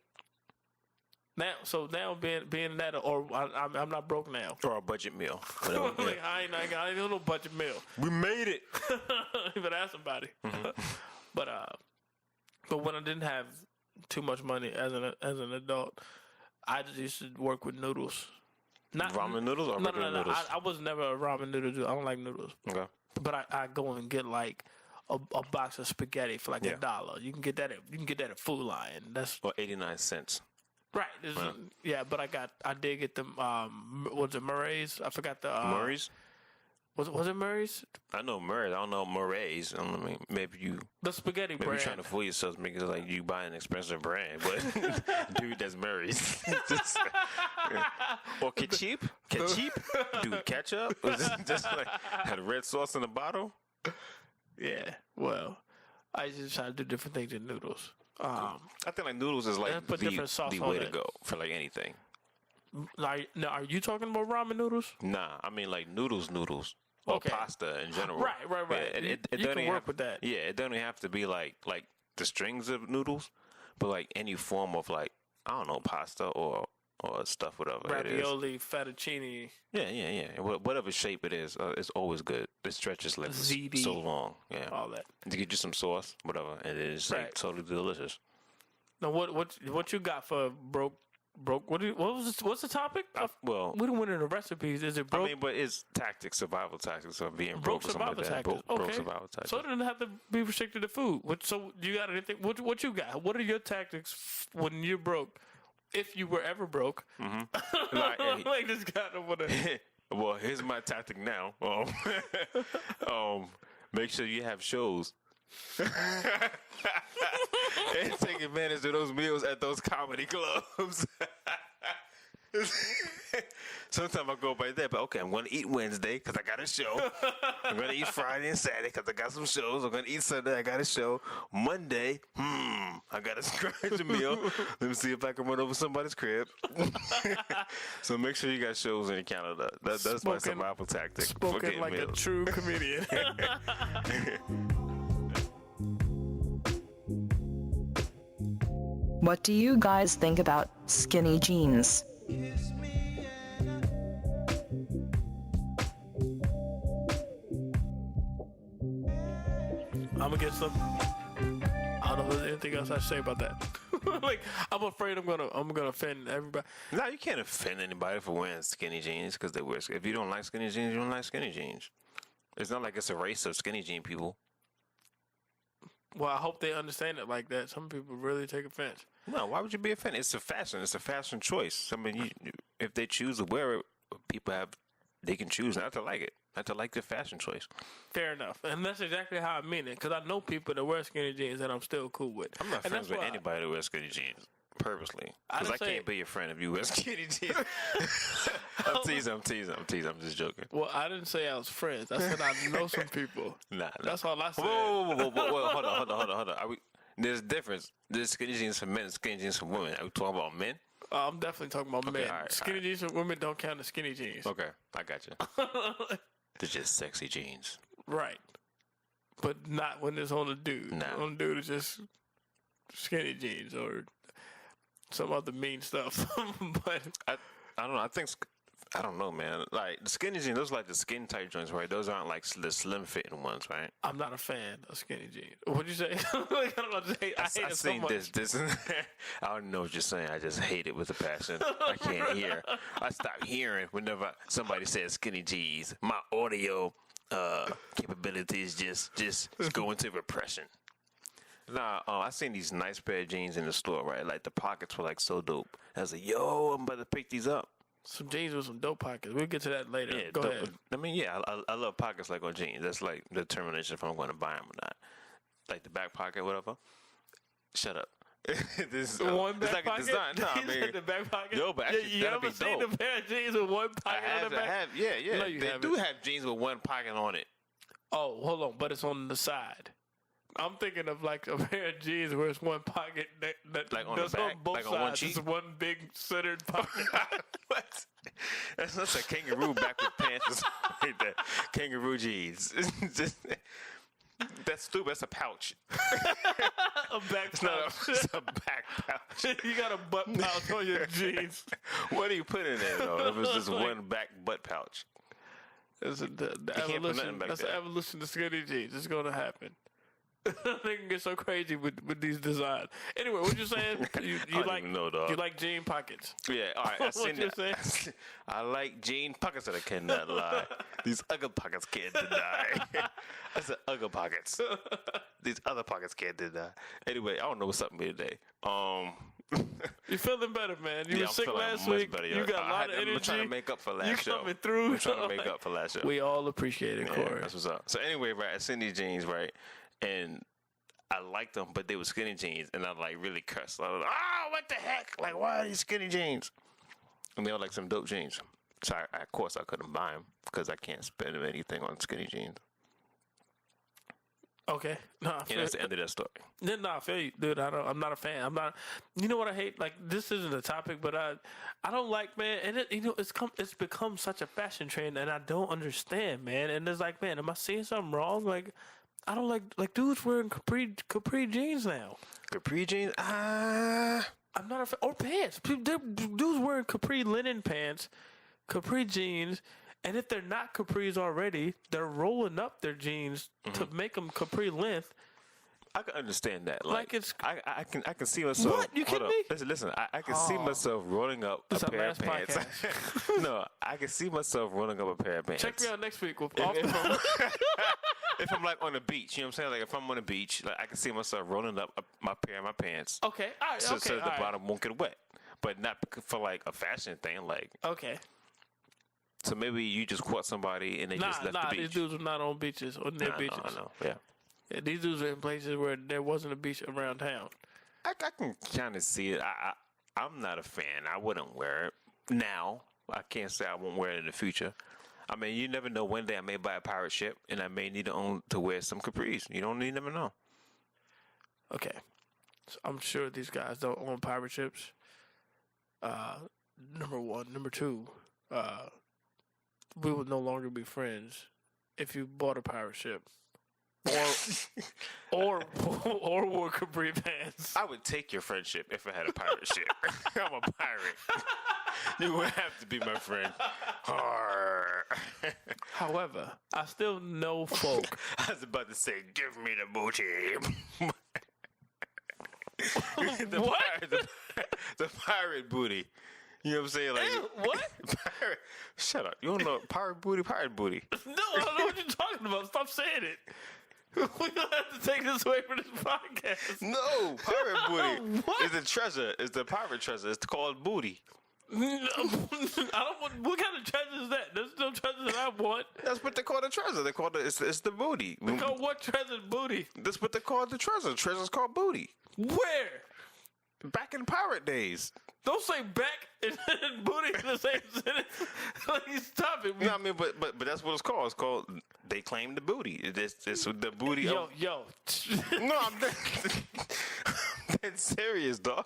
B: now being that, or I'm not broke now.
A: Or a budget meal.
B: Like, I ain't no budget meal.
A: We made it.
B: You better ask somebody. But when I didn't have too much money as an adult, I just used to work with noodles. Not
A: ramen noodles or regular noodles?
B: I was never a ramen noodle dude. I don't like noodles.
A: Okay.
B: But I go and get like a box of spaghetti for like $1. You can get that at Food Lion. That's
A: 89 cents.
B: Right. Yeah, but I did get them. Was it Murray's? I forgot the
A: Murray's.
B: Was it Murray's?
A: I know Murray's. I don't know Murray's. I mean, maybe
B: the spaghetti
A: maybe
B: brand.
A: You're trying to fool yourself, make it like you buy an expensive brand, but dude, that's Murray's. Or ketchup, dude, ketchup. Just like had red sauce in the bottle.
B: Yeah. Well, I just try to do different things in noodles.
A: I think like noodles is like the way to go for like anything.
B: Like, now, are you talking about ramen noodles?
A: Nah, I mean like noodles. Or pasta in general.
B: Right.
A: Yeah, it
B: you can work with that.
A: Yeah, it doesn't have to be like the strings of noodles, but like any form of like, I don't know, pasta or stuff, whatever
B: ravioli,
A: it is.
B: fettuccine.
A: Yeah. Whatever shape it is, it's always good. It stretches like so long. Yeah.
B: All that.
A: To get you some sauce, whatever, and it is like totally delicious.
B: Now, what you got for broke? What's the topic?
A: Well,
B: we don't win in the recipes. Is it broke?
A: I mean, but it's tactical survival tactics of being broke or something like that.
B: Okay.
A: Broke survival tactics.
B: So it doesn't have to be restricted to food. So you got anything? What you got? What are your tactics when you're broke? If you were ever broke, like this guy over there.
A: Well, here's my tactic now. Make sure you have shows. And take advantage of those meals at those comedy clubs. Sometimes I go by there, but okay, I'm going to eat Wednesday because I got a show. I'm going to eat Friday and Saturday because I got some shows. I'm going to eat Sunday. I got a show. Monday, I got to scratch a meal. Let me see if I can run over somebody's crib. So make sure you got shows in your calendar. That's my survival tactic.
B: Spoken like
A: meals.
B: a true comedian.
E: What do you guys think about skinny jeans?
B: I'm gonna get some. I don't know if there's anything else I should say about that. Like, I'm afraid I'm gonna offend everybody.
A: No, you can't offend anybody for wearing skinny jeans because they wear. If you don't like skinny jeans, you don't like skinny jeans. It's not like it's a race of skinny jean people.
B: Well, I hope they understand it like that. Some people really take offense.
A: No, why would you be offended? It's a fashion. It's a fashion choice. I mean, if they choose to wear it, they can choose not to like it, not to like the fashion choice.
B: Fair enough. And that's exactly how I mean it. Because I know people that wear skinny jeans that I'm still cool with.
A: I'm not friends with anybody that wears skinny jeans. Purposely. Because I can't be your friend if you wear skinny jeans. I'm teasing. I'm just joking.
B: Well, I didn't say I was friends. I said I know some people.
A: Nah.
B: That's all I said.
A: Whoa. Hold on. There's a difference. There's skinny jeans for men and skinny jeans for women. Are we talking about men?
B: I'm definitely talking about men.
A: All right,
B: skinny jeans for women don't count as skinny jeans.
A: Okay, I got you. They're just sexy jeans.
B: Right. But not when it's on a dude.
A: Nah.
B: On a dude, it's just skinny jeans or some other mean stuff. But
A: I don't know. I don't know, man. Like the skinny jeans, those are like the skin tight joints, right? Those aren't like the slim fitting ones, right?
B: I'm not a fan of skinny jeans. What'd you say? Like, I don't know. I hate it so much.
A: This. I don't know what you're saying. I just hate it with a passion. I can't hear. I stop hearing whenever somebody says skinny jeans. My audio capabilities just go into repression. Nah, I seen these nice pair of jeans in the store, right? Like the pockets were like so dope. I was like, yo, I'm about to pick these up.
B: Some jeans with some dope pockets. We'll get to that later.
A: Yeah,
B: Go ahead.
A: I mean, yeah, I love pockets like on jeans. That's like the determination if I'm going to buy them or not. Like the back pocket, whatever. Shut up. This is
B: one back
A: it's like
B: pocket?
A: a design. No, I mean,
B: the back pocket.
A: yo, but actually,
B: you
A: that'd
B: ever
A: be
B: seen
A: dope.
B: a pair of jeans with one pocket on the back?
A: Yeah.
B: No, you
A: they
B: haven't.
A: do have jeans with one pocket on it.
B: Oh, hold on, but it's on the side. I'm thinking of like a pair of jeans where it's one pocket that
A: Like on
B: does
A: the back?
B: on both
A: Like
B: sides.
A: on one cheek?
B: It's one big centered pocket.
A: What? That's a kangaroo back with pants or something like that. Kangaroo jeans. That's stupid. That's a pouch.
B: A back pouch.
A: It's a back pouch.
B: You got a butt pouch on your jeans.
A: What do you put in there, though? If it's just one back butt pouch.
B: That's the
A: can't put
B: evolution.
A: nothing back
B: That's
A: there.
B: the evolution of skinny jeans. It's going to happen. They can get so crazy with these designs. Anyway, what you saying? You
A: don't
B: like
A: even know, dog.
B: you like jean pockets?
A: Yeah, all right.
B: What you saying?
A: I like jean pockets that I cannot lie. These other pockets can't deny. I said other pockets. These other pockets can't deny. Anyway, I don't know what's up with me today.
B: You feeling better, man? You
A: Yeah,
B: were
A: I'm
B: sick
A: feeling
B: last
A: much
B: week.
A: better,
B: You
A: yo.
B: got a lot of energy.
A: I'm trying to make up for last
B: You
A: show.
B: coming through.
A: I'm trying to make up for last show.
B: We all appreciate it,
A: Yeah,
B: Corey.
A: that's what's up. So anyway, right, I seen these jeans, right, and I liked them, but they were skinny jeans, and I like really cussed. I was like, what the heck? Like, why are these skinny jeans? And they were like some dope jeans. So of course I couldn't buy them because I can't spend anything on skinny jeans.
B: Okay. No,
A: And that's the end of that story.
B: No, I feel you, dude. I'm not a fan. I'm not. You know what I hate? Like, this isn't a topic, but I don't like, man. And it's become such a fashion trend, and I don't understand, man. And it's like, man, am I seeing something wrong? Like, I don't like dudes wearing capri jeans now.
A: Capri jeans?
B: I'm not a fan. Or pants. Dudes wearing capri linen pants, capri jeans. And if they're not capris already, they're rolling up their jeans to make them capri length.
A: I can understand that.
B: Like it's
A: I can see myself.
B: What? You kidding me?
A: Listen. I can see myself rolling up
B: It's
A: a
B: our
A: pair of
B: last
A: pants. No, I can see myself rolling up a pair of pants.
B: Check me out next week with
A: If I'm like on the beach, you know what I'm saying? Like if I'm on the beach, like I can see myself rolling up my pair of my pants.
B: Okay, all right,
A: So
B: okay,
A: the bottom won't get wet, but not for like a fashion thing. Like
B: okay.
A: so maybe you just caught somebody and they just left the beach.
B: These dudes were not on beaches or near beaches.
A: I know. Yeah.
B: Yeah, these dudes were in places where there wasn't a beach around town.
A: I can kind of see it. I'm not a fan. I wouldn't wear it. now. I can't say I won't wear it in the future. I mean, you never know. One day I may buy a pirate ship, and I may need to wear some capris. You never know.
B: Okay, so I'm sure these guys don't own pirate ships. Number one, number two, we would no longer be friends if you bought a pirate ship, or wore capri pants.
A: I would take your friendship if I had a pirate ship. I'm a pirate. You would have to be my friend.
B: However, I still know folk.
A: I was about to say, give me the booty. The pirate booty. You know what I'm saying? Like,
B: what?
A: Pirate. Shut up. You don't know pirate booty? Pirate booty.
B: No, I don't know what you're talking about. Stop saying it. We don't have to take this away from this podcast.
A: No, pirate booty.
B: What?
A: It's the treasure. It's the pirate treasure. It's called booty.
B: No, I don't want. What kind of treasure is that? There's no treasure that I want.
A: That's what they call the treasure. They call it's the booty.
B: They call what treasure booty?
A: That's what they call the treasure. Treasure's called booty.
B: Where?
A: Back in pirate days.
B: Don't say back and booty in the same sentence. Like, stop it.
A: No, I mean, but that's what it's called. It's called they claim the booty. It's the booty.
B: Yo.
A: No, I'm dead serious, dog.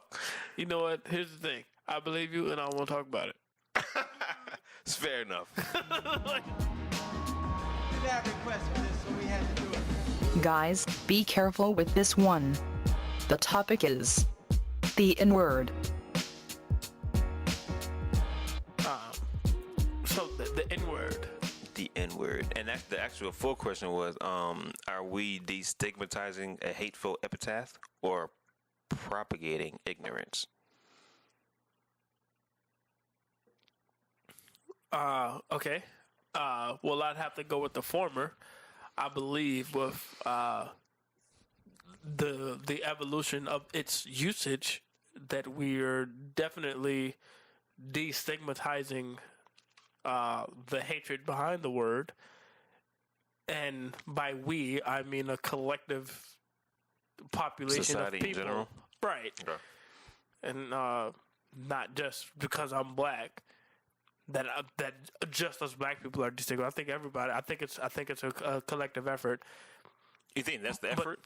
B: You know what? Here's the thing. I believe you, and I won't talk about it.
A: It's fair enough.
E: Guys, be careful with this one. The topic is the N-word.
B: So the N-word.
A: The N-word. And that's the actual full question was, are we destigmatizing a hateful epitaph or propagating ignorance?
B: Okay. Well, I'd have to go with the former. I believe with the evolution of its usage that we are definitely destigmatizing the hatred behind the word. And by we, I mean a collective population
A: Society
B: of people.
A: in general?
B: Right.
A: Okay.
B: And not just because I'm black. That just us black people are destigmatized. I think everybody. I think it's a collective effort.
A: You think that's the effort?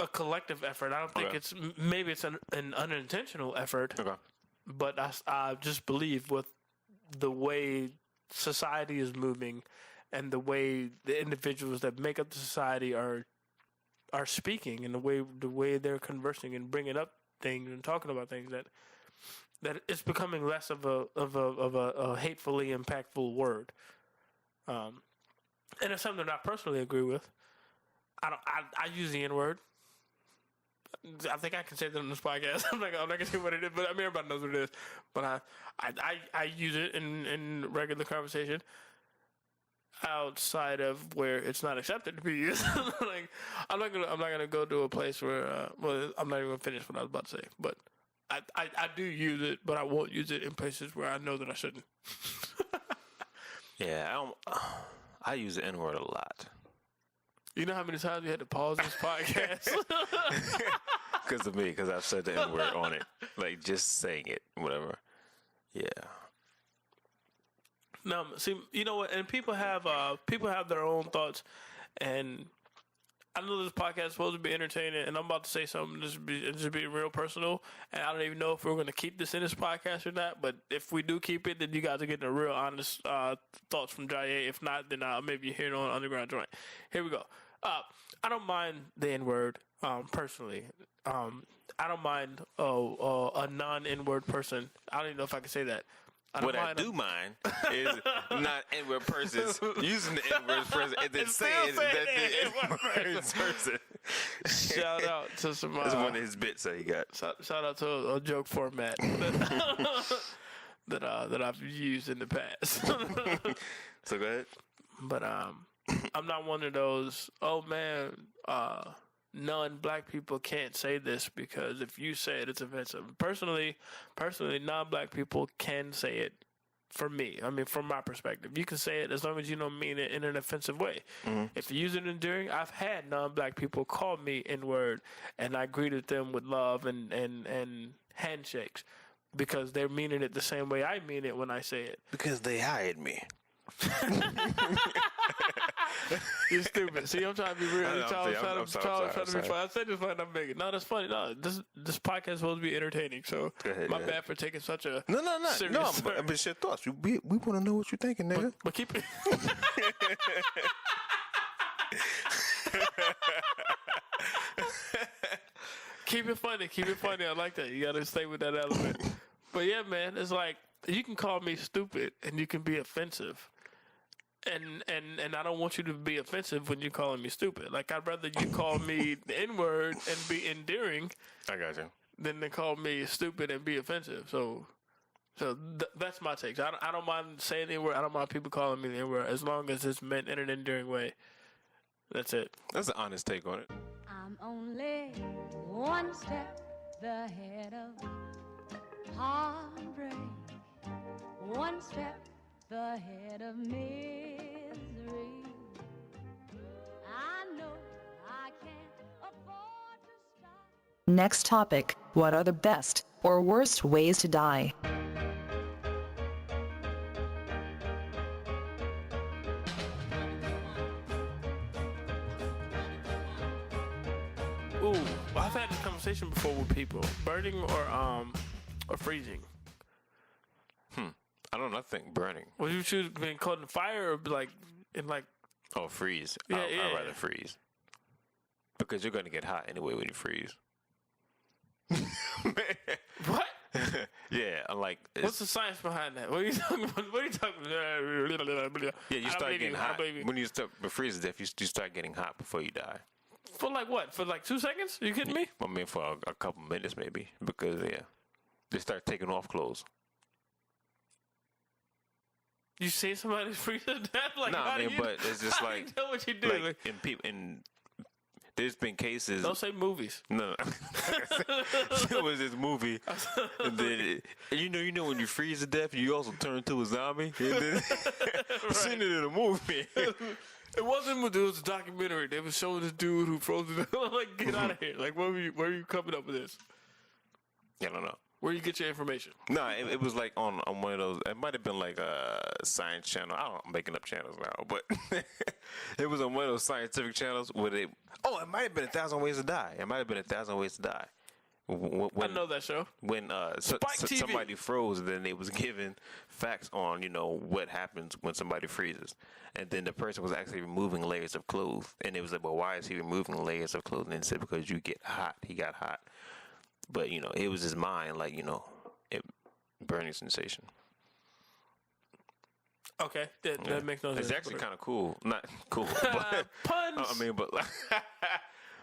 B: A collective effort. I don't think it's maybe it's an unintentional effort.
A: Okay.
B: But I just believe with the way society is moving, and the way the individuals that make up the society are speaking, and the way they're conversing and bringing up things and talking about things that it's becoming less of a hatefully impactful word, and it's something that I personally agree with. I use the N-word. I think I can say that on this podcast. I'm not gonna say what it is, but I mean everybody knows what it is. But I use it in regular conversation outside of where it's not accepted to be used. Like I'm not gonna go to a place where I'm not even gonna finish what I was about to say, but. I do use it, but I won't use it in places where I know that I shouldn't.
A: Yeah, I use the N-word a lot.
B: You know how many times we had to pause this podcast?
A: Because of me, because I've said the N-word on it. Like, just saying it, whatever. Yeah.
B: No, see, you know what? And people have their own thoughts, and I know this podcast is supposed to be entertaining, and I'm about to say something just be real personal, and I don't even know if we're going to keep this in this podcast or not, but if we do keep it, then you guys are getting a real honest thoughts from Jayé. If not, then maybe you hear it on Underground Joint. Here we go. I don't mind the N-word, personally. I don't mind a non-N-word person. I don't even know if I can say that.
A: What I do mind is not N-word persons using the N-word person and then saying that the N-word person.
B: Shout out to some.
A: That's one of his bits that he got.
B: Shout out to a joke format that I've used in the past.
A: So go ahead.
B: But I'm not one of those. Oh man, non-black people can't say this because if you say it, it's offensive. Personally, non-black people can say it. For me, I mean, from my perspective, you can say it as long as you don't mean it in an offensive way. Mm-hmm. If you use it endearing, I've had non-black people call me N-word, and I greeted them with love and handshakes. because they're meaning it the same way I mean it when I say it.
A: Because they hired me.
B: You're stupid. See, I'm trying to be real.
A: I'm
B: trying to be
A: sorry.
B: funny. I said this when I'm making. No, that's funny. No, this podcast is supposed to be entertaining. So my bad for taking such a serious
A: but it's your thoughts. We want to know what you're thinking, nigga.
B: But keep it. Keep it funny. Keep it funny. I like that. You got to stay with that element. But yeah, man, it's like you can call me stupid and you can be offensive. And I don't want you to be offensive when you're calling me stupid. Like, I'd rather you call me the N-word and be endearing
A: I got you.
B: than to call me stupid and be offensive. So that's my take. So I don't mind saying the N-word. I don't mind people calling me the N-word as long as it's meant in an endearing way. That's it.
A: That's an honest take on it.
F: I'm only one step ahead of heartbreak, one step ahead of misery. I know I can't afford to stop.
E: Next topic, what are the best or worst ways to die?
B: Ooh, well, I've had this conversation before with people. Burning or freezing.
A: I don't know. I think burning.
B: Would you choose being caught in fire or like in like?
A: Oh, freeze.
B: Yeah,
A: I'd rather freeze. Because you're going to get hot anyway when you freeze.
B: What?
A: Yeah, I'm like...
B: What's the science behind that? What are you talking about? What are you talking about?
A: Yeah, you start getting hot.
B: When
A: When you start freezing death, you start getting hot before you die.
B: for like what? For like 2 seconds? Are you kidding me?
A: I mean, for a couple minutes maybe. Because, yeah, they start taking off clothes.
B: You see somebody freeze to death? Like,
A: No, I mean, but it's just
B: how
A: like...
B: do you know what you do?
A: Like, there's been cases...
B: Don't say movies.
A: No. There was this movie, and then you know when you freeze to death, you also turn into a zombie. And then I've seen it in a movie.
B: It wasn't. It was a documentary. They were showing this dude who froze to death. I'm like, get out of here! Like, where are you coming up with this?
A: I don't know.
B: Where you get your information?
A: No, it was like on one of those. It might have been like a science channel. I don't know. I'm making up channels now, but it was on one of those scientific channels where they. Oh, it might have been 1,000 Ways to Die. It might have been 1,000 Ways to Die.
B: I know that show.
A: When somebody froze, then they was given facts on what happens when somebody freezes, and then the person was actually removing layers of clothes, and it was like, well, why is he removing layers of clothes? And they said because you get hot. He got hot, but it was his mind, like it burning sensation.
B: Okay, that makes no sense.
A: It's actually kind of cool. Not cool, but
B: puns.
A: I mean, but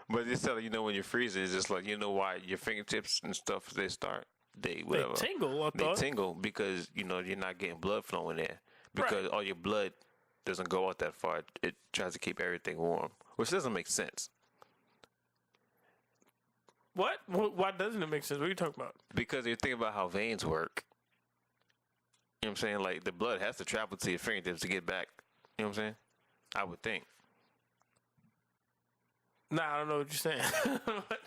A: but just tell when you're freezing, it's just like why your fingertips and stuff they
B: tingle. I
A: They
B: thought.
A: tingle because you're not getting blood flowing there because all your blood doesn't go out that far. It tries to keep everything warm, which doesn't make sense.
B: What? Why doesn't it make sense? What are you talking about?
A: Because you think about how veins work. You know what I'm saying? Like the blood has to travel to your fingertips to get back. You know what I'm saying? I would think.
B: Nah, I don't know what you're saying. What?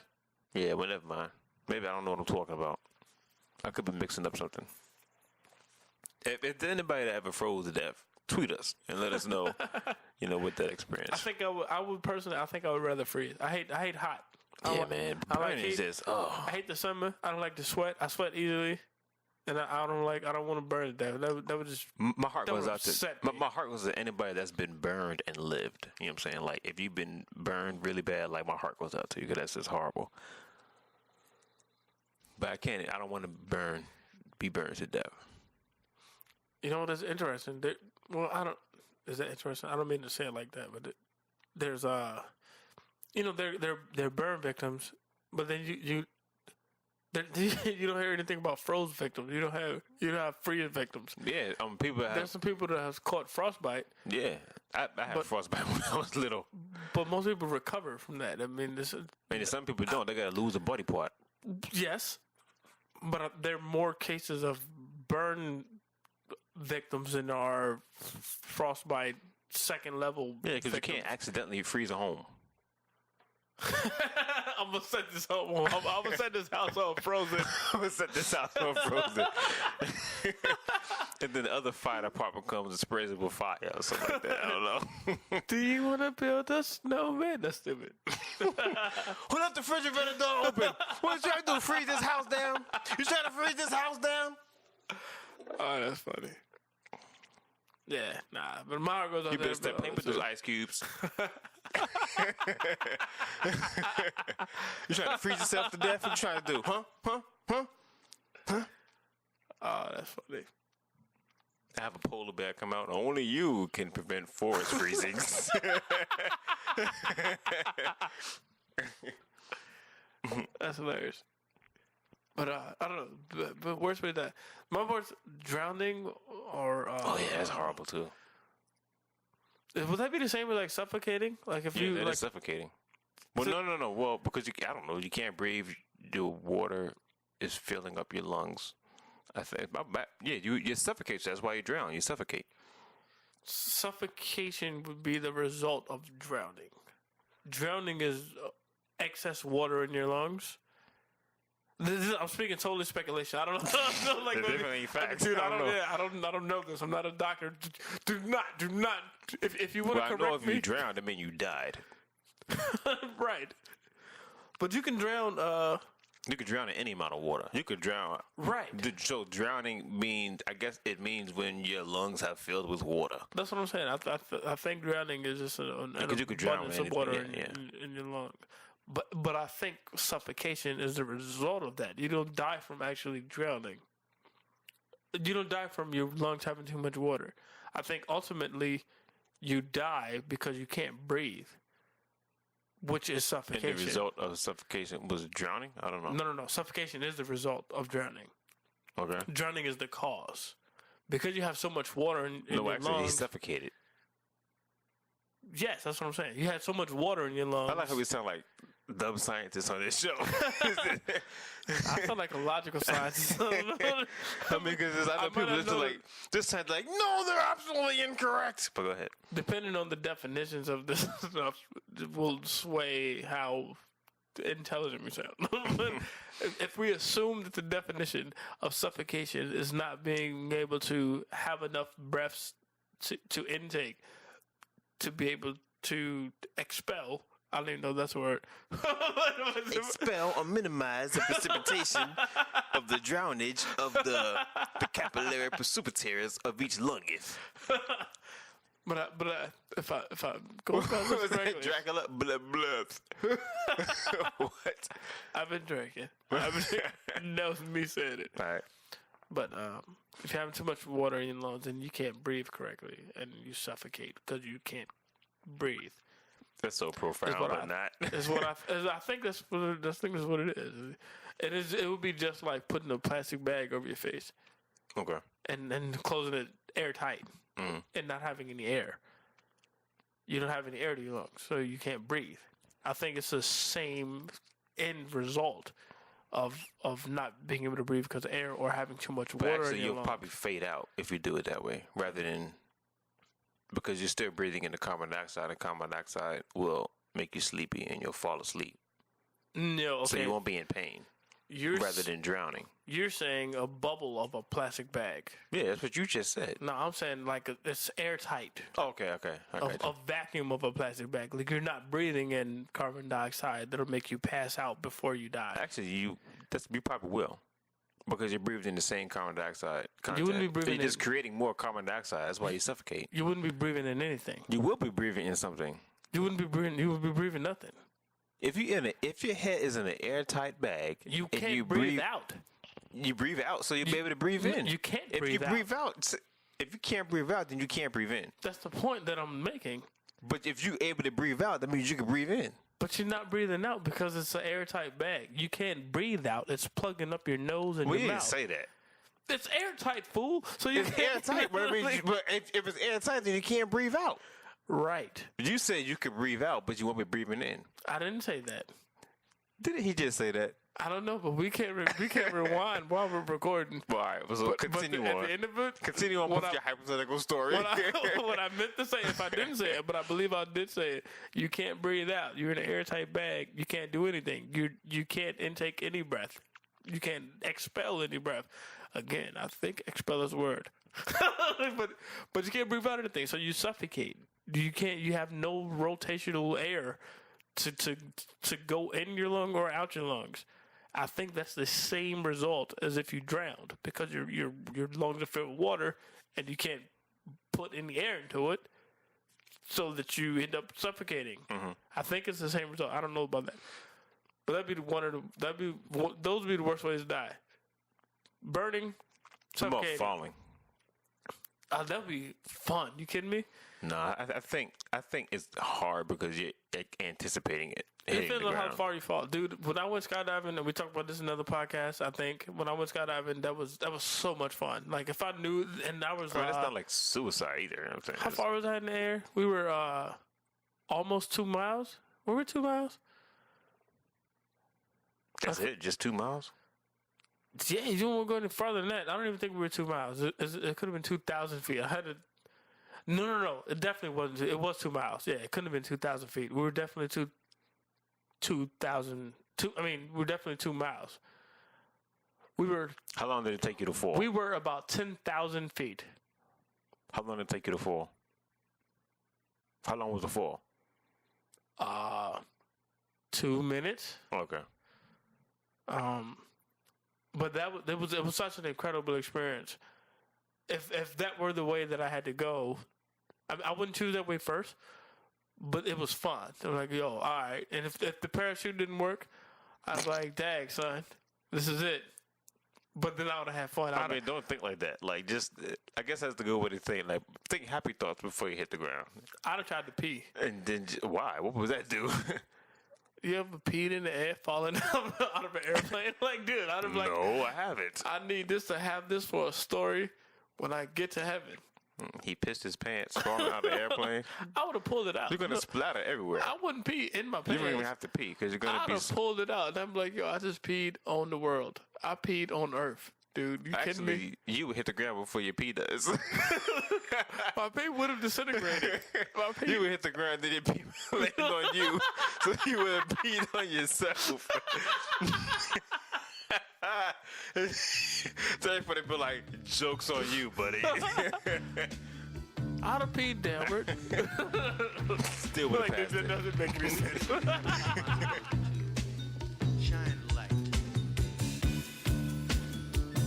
A: Yeah, well, never mind. Maybe I don't know what I'm talking about. I could be mixing up something. If anybody that ever froze to death, tweet us and let us know, what that experience.
B: I think I would personally. I think I would rather freeze. I hate hot.
A: Yeah, man. Burning is just,
B: I hate the summer. I don't like to sweat. I sweat easily, and I don't want to burn to death. That would just.
A: My heart
B: that
A: goes
B: would
A: out to
B: upset me.
A: my heart goes to anybody that's been burned and lived. You know what I'm saying? Like if you've been burned really bad, like my heart goes out to you because that's just horrible. But I don't want to be burned to death.
B: You know what is interesting? Is that interesting? I don't mean to say it like that, but there's they're burn victims, but then you don't hear anything about froze victims. You don't have freeze victims.
A: Yeah, people have.
B: There's some people that have caught frostbite.
A: Yeah, I had frostbite when I was little.
B: But most people recover from that. I mean,
A: And some people don't. They gotta lose a body part.
B: Yes, but there are more cases of burn victims than are frostbite second level.
A: Yeah, because you
B: victims.
A: can't accidentally freeze a home.
B: I'm gonna set this home. I'm gonna set this house on frozen.
A: I'm gonna set this house on frozen. And then the other fire department comes and sprays it with fire or something like that. I don't know.
B: Do you want to build a snowman? That's stupid.
A: Who left the refrigerator door open? What you trying to do? Freeze this house down? You trying to freeze this house down?
B: Oh, that's funny. Yeah, nah. But my heart goes out
A: You
B: there.
A: better step paper those ice cubes. You trying to freeze yourself to death? What you trying to do? Huh?
B: Oh, that's funny.
A: I have a polar bear come out. Only you can prevent forest freezings.
B: That's hilarious. But I don't know. But worse with that. My worst drowning or.
A: Oh yeah, that's horrible too.
B: Would that be the same with like suffocating? Like if you
A: That
B: like
A: is suffocating. Well, no. Well, because I don't know. You can't breathe. The water is filling up your lungs. I think. Yeah, you suffocate. So that's why you drown. You suffocate.
B: suffocation would be the result of drowning. Drowning is excess water in your lungs. I'm speaking totally speculation. I don't know. Like,
A: definitely facts.
B: Dude,
A: I don't know.
B: I don't know this. I'm not a doctor. Do not. If you want to
A: Well, I
B: correct
A: know if
B: me,
A: you drowned, I mean you died.
B: right? But you can drown.
A: You could drown in any amount of water. You could drown.
B: Right.
A: So drowning means, I guess it means when your lungs have filled with water.
B: That's what I'm saying. I think drowning is just an
A: you could drown
B: abundance
A: in
B: of water
A: anything,
B: in your lung. But I think suffocation is the result of that. You don't die from actually drowning. You don't die from your lungs having too much water. I think ultimately you die because you can't breathe, which is suffocation.
A: And the result of suffocation was drowning? I don't know.
B: No. Suffocation is the result of drowning.
A: Okay.
B: Drowning is the cause. Because you have so much water in your
A: actually,
B: lungs.
A: he suffocated.
B: Yes, that's what I'm saying. You had so much water in your lungs.
A: I like how we sound like dumb scientists on this show.
B: I feel like a logical scientist.
A: I mean, because I know people listen like this sounds like, no, they're absolutely incorrect. But go ahead.
B: Depending on the definitions of this stuff, will sway how intelligent we sound. If we assume that the definition of suffocation is not being able to have enough breaths to intake to be able to expel. I don't even know if that's a word.
A: Expel or minimize the precipitation of the drownage of the capillary precipitaries of each lungeth.
B: But if I go about this correctly,
A: Dracula blood. What?
B: I've been drinking. That was me saying it.
A: All right.
B: But if you're having too much water in your lungs and you can't breathe correctly and you suffocate because you can't breathe.
A: That's so profound, but not.
B: Is what I think that's what it is. It would be just like putting a plastic bag over your face.
A: Okay.
B: And closing it airtight and not having any air. You don't have any air to your lungs, so you can't breathe. I think it's the same end result of not being able to breathe because of air or having too much water
A: Actually,
B: in your
A: you'll
B: lungs.
A: probably fade out if you do it that way, rather than because you're still breathing in the carbon dioxide, and carbon dioxide will make you sleepy and you'll fall asleep.
B: No, okay.
A: So you won't be in pain rather than drowning.
B: You're saying a bubble of a plastic bag.
A: Yeah, that's what you just said.
B: No, I'm saying like it's airtight.
A: Okay.
B: A vacuum of a plastic bag. Like you're not breathing in carbon dioxide that'll make you pass out before you die.
A: Actually, you probably will. Because you're breathing the same carbon dioxide content.
B: You wouldn't be breathing
A: You're just creating more carbon dioxide. That's why you suffocate.
B: You wouldn't be breathing in anything.
A: You will be breathing in something.
B: You wouldn't be breathing. You would be breathing nothing.
A: If your head is in an airtight bag,
B: You
A: and
B: can't
A: you
B: breathe out.
A: You breathe out, so you'll be able to breathe in.
B: You can't
A: if
B: breathe
A: you breathe out. If you can't breathe out, then you can't breathe in.
B: That's the point that I'm making.
A: But if you're able to breathe out, that means you can breathe in.
B: But you're not breathing out because it's an airtight bag. You can't breathe out. It's plugging up your nose and
A: We
B: your
A: didn't
B: mouth.
A: say that.
B: It's airtight, fool. So you
A: It's
B: can't
A: airtight, but, but if it's airtight, then you can't breathe out.
B: Right.
A: You said you could breathe out, but you won't be breathing in.
B: I didn't say that.
A: Didn't he just say that?
B: I don't know, but we can't rewind while we're recording.
A: All right, so continue
B: At
A: on.
B: the end of it,
A: Continue on with your hypothetical story.
B: what I meant to say, if I didn't say it, but I believe I did say it, you can't breathe out. You're in an airtight bag. You can't do anything. You can't intake any breath. You can't expel any breath. Again, I think expel is a word. but you can't breathe out anything, so you suffocate. You have no rotational air to go in your lung or out your lungs. I think that's the same result as if you drowned, because your lungs are filled with water and you can't put any air into it, so that you end up suffocating. Mm-hmm. I think it's the same result. I don't know about that, but those would be the worst ways to die. Burning, suffocating.
A: Falling.
B: That'd be fun. You kidding me?
A: No, I think it's hard because you're anticipating it.
B: It depends on how far you fall, dude. When I went skydiving, and we talked about this in another podcast, I think when I went skydiving, that was so much fun. Like if I knew, and I was.
A: It's not like suicide either. You know what I'm saying.
B: How far was I in the air? We were almost 2 miles. Were we 2 miles?
A: That's it? Just 2 miles?
B: Yeah, you don't want to go any further than that. I don't even think we were 2 miles. It could have been 2,000 feet. I had to. No. It definitely wasn't. It was 2 miles. Yeah, it couldn't have been 2,000 feet. We were definitely 2,000. We're definitely 2 miles. We were.
A: How long did it take you to fall?
B: We were about 10,000 feet.
A: How long did it take you to fall? How long was the fall?
B: 2 minutes.
A: Okay.
B: But it was such an incredible experience. If that were the way that I had to go, I wouldn't choose that way first. But it was fun. I'm like, yo, all right. And if the parachute didn't work, I was like, dang, son, this is it. But then I would have had fun.
A: I mean, don't think like that. Like, just, I guess that's the good way to think. Like, think happy thoughts before you hit the ground.
B: I'd have tried to pee.
A: And then, why? What would that do?
B: You ever peed in the air, falling out of an airplane? Like, dude, I'd have like,
A: no, I haven't.
B: I need to have this for a story when I get to heaven.
A: He pissed his pants falling out of the airplane.
B: I would have pulled it out.
A: You're going to splatter everywhere.
B: I wouldn't pee in my pants.
A: You don't even have to pee because you're going to be...
B: I would have pulled it out. And I'm like, yo, I just peed on the world. I peed on Earth. Dude, you kidding me?
A: You would hit the ground before your pee does.
B: My pee would have disintegrated.
A: You would hit the ground, then your pee would land on you. So you would have peed on yourself. So everybody be like, joke's on you, buddy.
B: I'd have peed downward.
A: Still would have passed
B: it. Doesn't make any sense.
C: Shine light.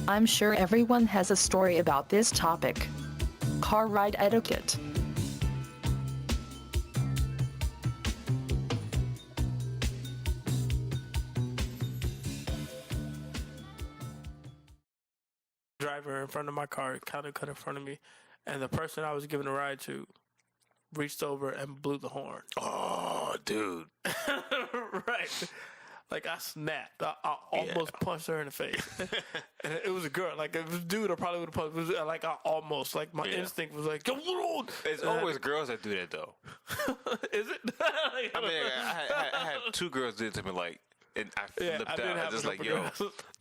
E: I'm sure everyone has a story about this topic. Car ride etiquette.
B: Driver in front of my car kind of cut in front of me, and the person I was giving a ride to reached over and blew the horn.
A: Oh, dude.
B: Right. Like, I snapped. I almost punched her in the face. And it was a girl. Like, if it was a dude, I probably would have punched. It was like, I almost. Like, my instinct was like, yo,
A: it's always girls that do that, though.
B: Is it?
A: I mean, I had 2 girls do it to me, like, and I flipped out. I just like, yo,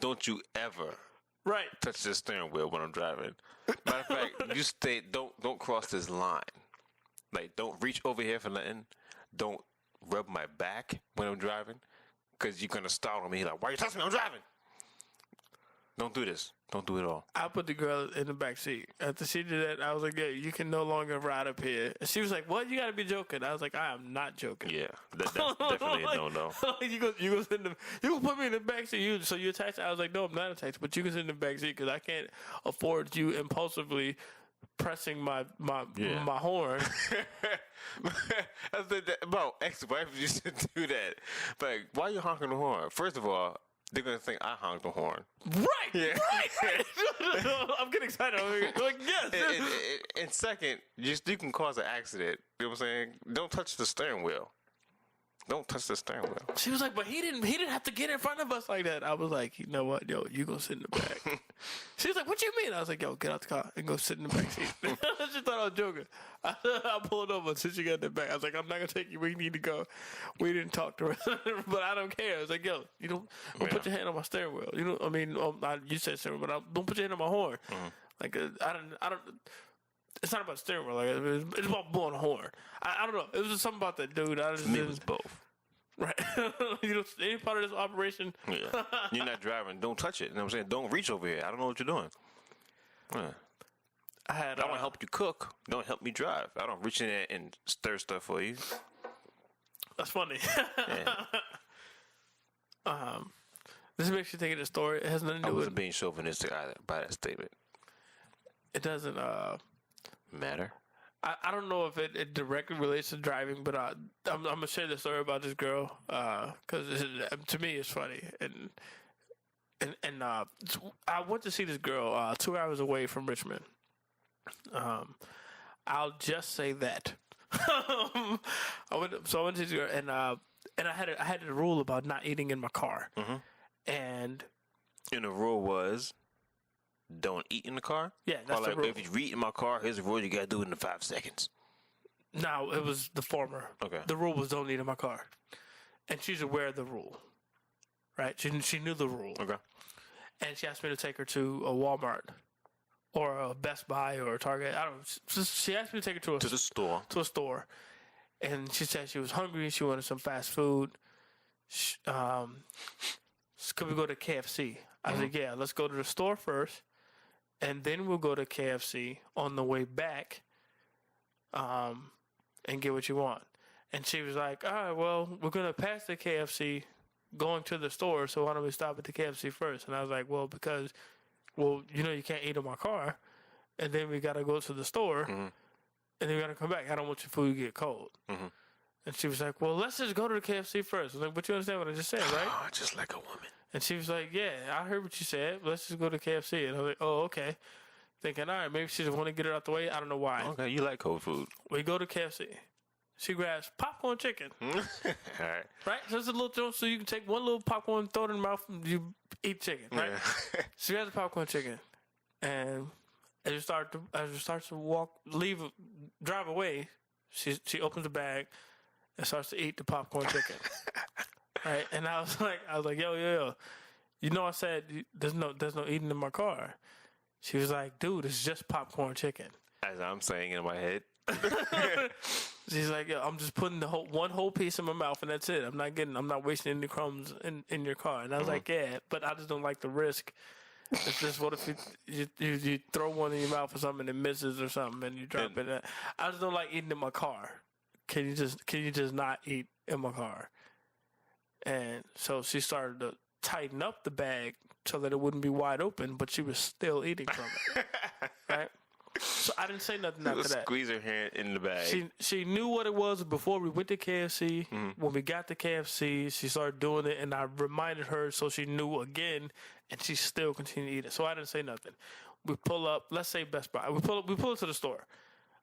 A: don't you ever touch the steering wheel when I'm driving. Matter of fact, you stay, don't cross this line. Like, don't reach over here for nothing. Don't rub my back when I'm driving. Because you're going to startle me. Like, why are you touching me? I'm driving. Don't do this. Don't do it all.
B: I put the girl in the back seat. After she did that, I was like, yeah, you can no longer ride up here. And she was like, what? You got to be joking. I was like, I am not joking.
A: Yeah, that's definitely a no-no.
B: you go put me in the back seat. So you attached? I was like, no, I'm not attached. But you can sit in the back seat because I can't afford you impulsively pressing my horn.
A: Bro, ex-wife used to do that. Like, why are you honking the horn? First of all, they're gonna think I honked the horn.
B: Right. Yeah. Right. I'm getting excited. I'm like, yes.
A: And second, you can cause an accident. You know what I'm saying? Don't touch the steering wheel. Don't touch the steering wheel.
B: She was like, but he didn't have to get in front of us like that. I was like, you know what, yo, you go sit in the back. She was like, what you mean? I was like, yo, get out the car and go sit in the back seat. She thought I was joking. I pulled over since she got in the back. I was like, I'm not gonna take you where you need to go. We didn't talk to her, but I don't care. I was like, yo, you don't put your hand on my steering wheel. You know, I mean, you said steering wheel, but don't put your hand on my horn. Like, I don't. It's not about steering wheel. Like, it's about blowing a horn. I don't know. It was just something about that dude. I just
A: Me, it was both.
B: Right. You know, any part of this operation.
A: Yeah. You're not driving. Don't touch it. You know what I'm saying? Don't reach over here. I don't know what you're doing. Yeah. I want to help you cook. Don't help me drive. I don't reach in there and stir stuff for you.
B: That's funny.
A: Yeah.
B: This makes you think of the story. It has nothing to
A: I
B: do with.
A: wasn't being chauvinistic either by that statement.
B: It doesn't.
A: Matter.
B: I don't know if it directly relates to driving, but I'm gonna share the story about this girl because to me it's funny and I went to see this girl 2 hours away from Richmond. I'll just say that. I went to this girl and I had a rule about not eating in my car, and
A: the rule was. Don't eat in the car?
B: Yeah, that's
A: or like,
B: the rule.
A: if you eat in my car, here's the rule. You got to do it in 5 seconds.
B: No, it was the former.
A: Okay.
B: The rule was don't eat in my car. And she's aware of the rule. Right? She knew the rule.
A: Okay.
B: And she asked me to take her to a Walmart or a Best Buy or a Target. I don't know. She asked me to take her to
A: the store.
B: To a store. And she said she was hungry. She wanted some fast food. Could we go to KFC? I was like, yeah, let's go to the store first. And then we'll go to KFC on the way back and get what you want. And she was like, all right, well, we're going to pass the KFC going to the store, so why don't we stop at the KFC first? And I was like, well, because, you know, you can't eat in my car. And then we got to go to the store, and then we got to come back. I don't want your food to get cold. And she was like, well, let's just go to the KFC first. I was like, but you understand what I just said, right?
A: Oh, just like a woman.
B: And she was like, yeah, I heard what you said. Let's just go to KFC. And I was like, oh, okay. Thinking, all right, maybe she just want to get it out the way. I don't know why.
A: Okay, you like cold food.
B: We go to KFC. She grabs popcorn chicken.
A: All right.
B: Right? So it's a little joint so you can take one little popcorn, throw it in the mouth, and you eat chicken, right?
A: Yeah.
B: She grabs the popcorn chicken. And as you start to drive away, she opens the bag and starts to eat the popcorn chicken. Right, and I was like, yo, you know, I said there's no eating in my car. She was like, dude, it's just popcorn chicken.
A: As I'm saying in my head.
B: She's like, yo, I'm just putting one whole piece in my mouth and that's it. I'm not wasting any crumbs in your car. And I was like, yeah, but I just don't like the risk. It's just what if you throw one in your mouth or something and it misses or something and you drop it. I just don't like eating in my car. Can you just not eat in my car? And so she started to tighten up the bag so that it wouldn't be wide open, but she was still eating from it. Right? So I didn't say nothing after that.
A: Squeeze her hand in the bag.
B: She knew what it was before we went to KFC. When we got to KFC, she started doing it, and I reminded her so she knew again, and she still continued to eat it. So I didn't say nothing. We pull up, let's say Best Buy. We pull up to the store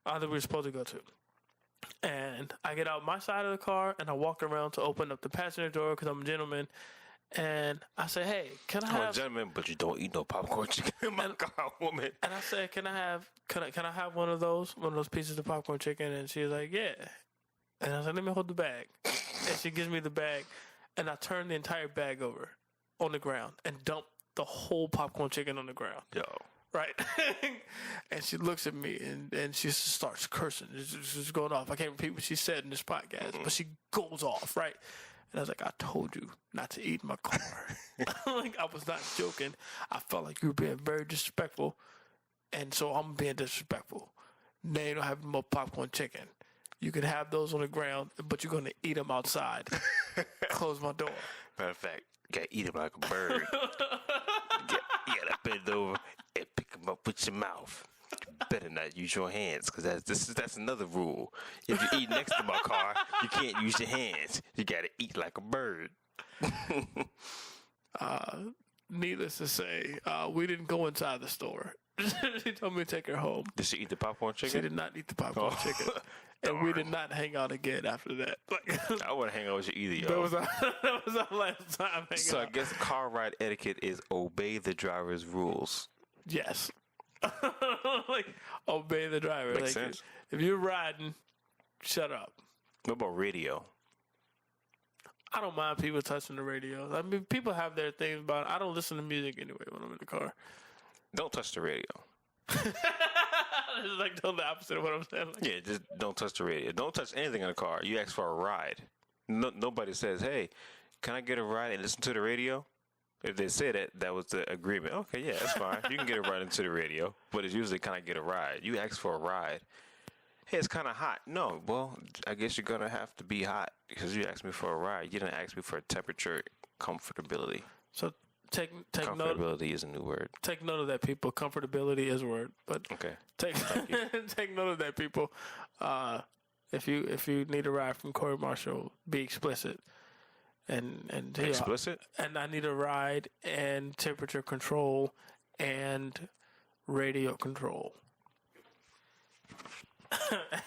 B: that we were supposed to go to. And I get out my side of the car and I walk around to open up the passenger door because I'm a gentleman. And I say, hey, can I have...
A: I'm a gentleman, but you don't eat no popcorn chicken in my car, woman.
B: And I said, can I have one of those pieces of popcorn chicken? And she was like, yeah. And I said, let me hold the bag. And she gives me the bag. And I turn the entire bag over on the ground and dump the whole popcorn chicken on the ground.
A: Yo.
B: Right. And she looks at me and she starts cursing. She's going off. I can't repeat what she said in this podcast, but she goes off, right? And I was like, I told you not to eat in my car. Like, I was not joking. I felt like you were being very disrespectful. And so I'm being disrespectful. Now you don't have more popcorn chicken. You can have those on the ground, but you're going to eat them outside. Close my door.
A: Matter of fact, you got to eat them like a bird. You got to bend over and pick them up with your mouth. You better not use your hands, because that's another rule. If you eat next to my car, you can't use your hands. You got to eat like a bird.
B: Needless to say, we didn't go inside the store. She told me to take her home.
A: Did she eat the popcorn chicken?
B: She did not eat the popcorn chicken. and we did not hang out again after that. Like,
A: I wouldn't hang out with you either,
B: that
A: yo.
B: was our last time hanging
A: So I
B: out.
A: guess car ride etiquette is obey the driver's rules.
B: Yes. Like, obey the driver.
A: Makes
B: Like,
A: sense.
B: if you're riding, shut up.
A: What about radio?
B: I don't mind people touching the radio. I mean, people have their things about it. I don't listen to music anyway when I'm in the car.
A: Don't touch the radio.
B: It's like totally opposite of what I'm saying. Like,
A: Yeah, just don't touch the radio. Don't touch anything in the car. You ask for a ride. Nobody says, "Hey, can I get a ride and listen to the radio?" If they say that, that was the agreement. Okay, yeah, that's fine. You can get a ride into the radio, but it's usually, "Can I get a ride?" You ask for a ride. Hey, it's kind of hot. No, well, I guess you're gonna have to be hot because you asked me for a ride. You didn't ask me for temperature, comfortability.
B: so take note.
A: Comfortability is a new word.
B: Take note of that, people. Comfortability is a word, but
A: Okay.
B: take take note of that, people. If you need a ride from Corey Marshall, be explicit. And you know,
A: Explicit?
B: and I need a ride and temperature control and radio control.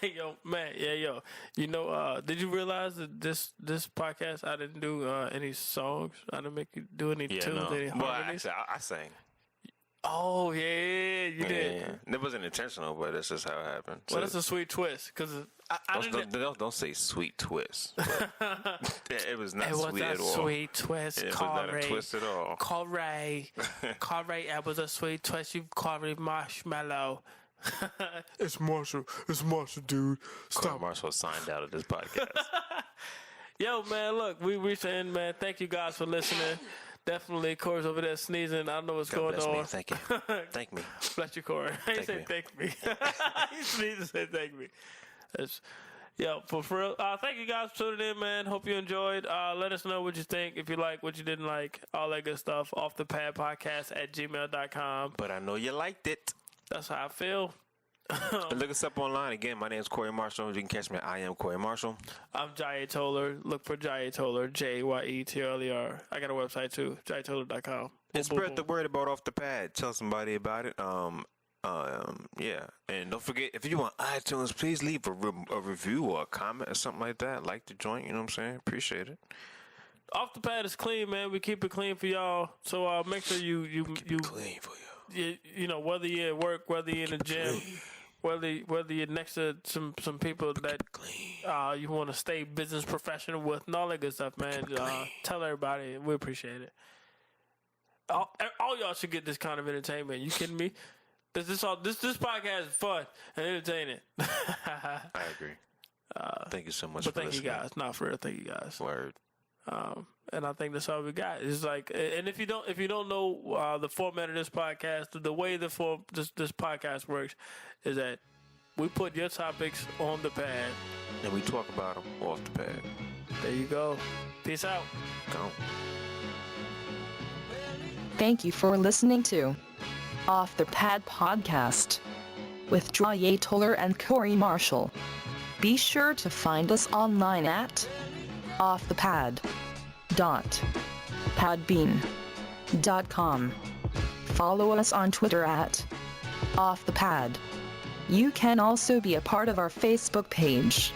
B: Hey, yo, man, yeah, yo. You know, did you realize that this podcast I didn't do any songs? I didn't make you do any
A: Yeah,
B: tunes,
A: no.
B: any
A: Well,
B: harmonies?
A: actually, I sang.
B: Oh yeah, you did.
A: Yeah. It wasn't intentional, but that's just how it happened.
B: Well, that's a sweet twist because I didn't.
A: Don't say sweet twist. But it was not
B: It was
A: sweet
B: a
A: at all.
B: sweet twist,
A: It was not a
B: Corey.
A: twist at all.
B: Corey, it was a sweet twist. You Corey Marshmallow. It's Marshall, dude.
A: Corey Marshall signed out of this podcast.
B: Yo, man, look, we saying, man, thank you guys for listening. Definitely, Corey's over there sneezing. I don't know what's
A: God
B: going
A: bless
B: on.
A: me. Thank you. Thank me.
B: Bless you, Corey. He
A: Thank
B: said
A: me.
B: thank me. He sneezed and said thank me. Yo, for real. Thank you guys for tuning in, man. Hope you enjoyed. Let us know what you think, if you like, what you didn't like, all that good stuff. Off the Pad Podcast at gmail.com.
A: But I know you liked it.
B: That's how I feel.
A: And look us up online. Again, my name is Corey Marshall. You can catch me at I Am Corey Marshall.
B: I'm Jayé Toler. Look for Jayé Toler, Jayetler. I got a website too, jayetoler.com.
A: And spread the word about Off the Pad. Tell somebody about it. Yeah. And don't forget, if you on iTunes, please leave a review or a comment or something like that. Like the joint, you know what I'm saying? Appreciate it.
B: Off the Pad is clean, man. We keep it clean for y'all. So make sure you
A: Clean for you.
B: you know, whether you're at work, whether you're in the gym, whether you're next to some people that you want to stay business professional with, and all that good stuff, man. Tell everybody. We appreciate it. All y'all should get this kind of entertainment. You kidding me? This podcast is fun and entertaining.
A: I agree. Thank you so much
B: But
A: for
B: thank you
A: listening.
B: guys. Not for real. Thank you guys.
A: Word.
B: And I think that's all we got. It's like, and if you don't know the format of this podcast, the way this podcast works is that we put your topics on the pad.
A: And we talk about them off the pad.
B: There you go. Peace out.
A: Go.
E: Thank you for listening to Off the Pad Podcast with Jayé Toler and Corey Marshall. Be sure to find us online at offthepad.podbean.com. Follow us on Twitter at offthepad. You can also be a part of our Facebook page.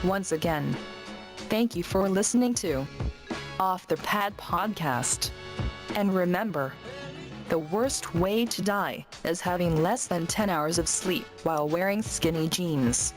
E: Once again, thank you for listening to Off the Pad Podcast. And remember, the worst way to die is having less than 10 hours of sleep while wearing skinny jeans.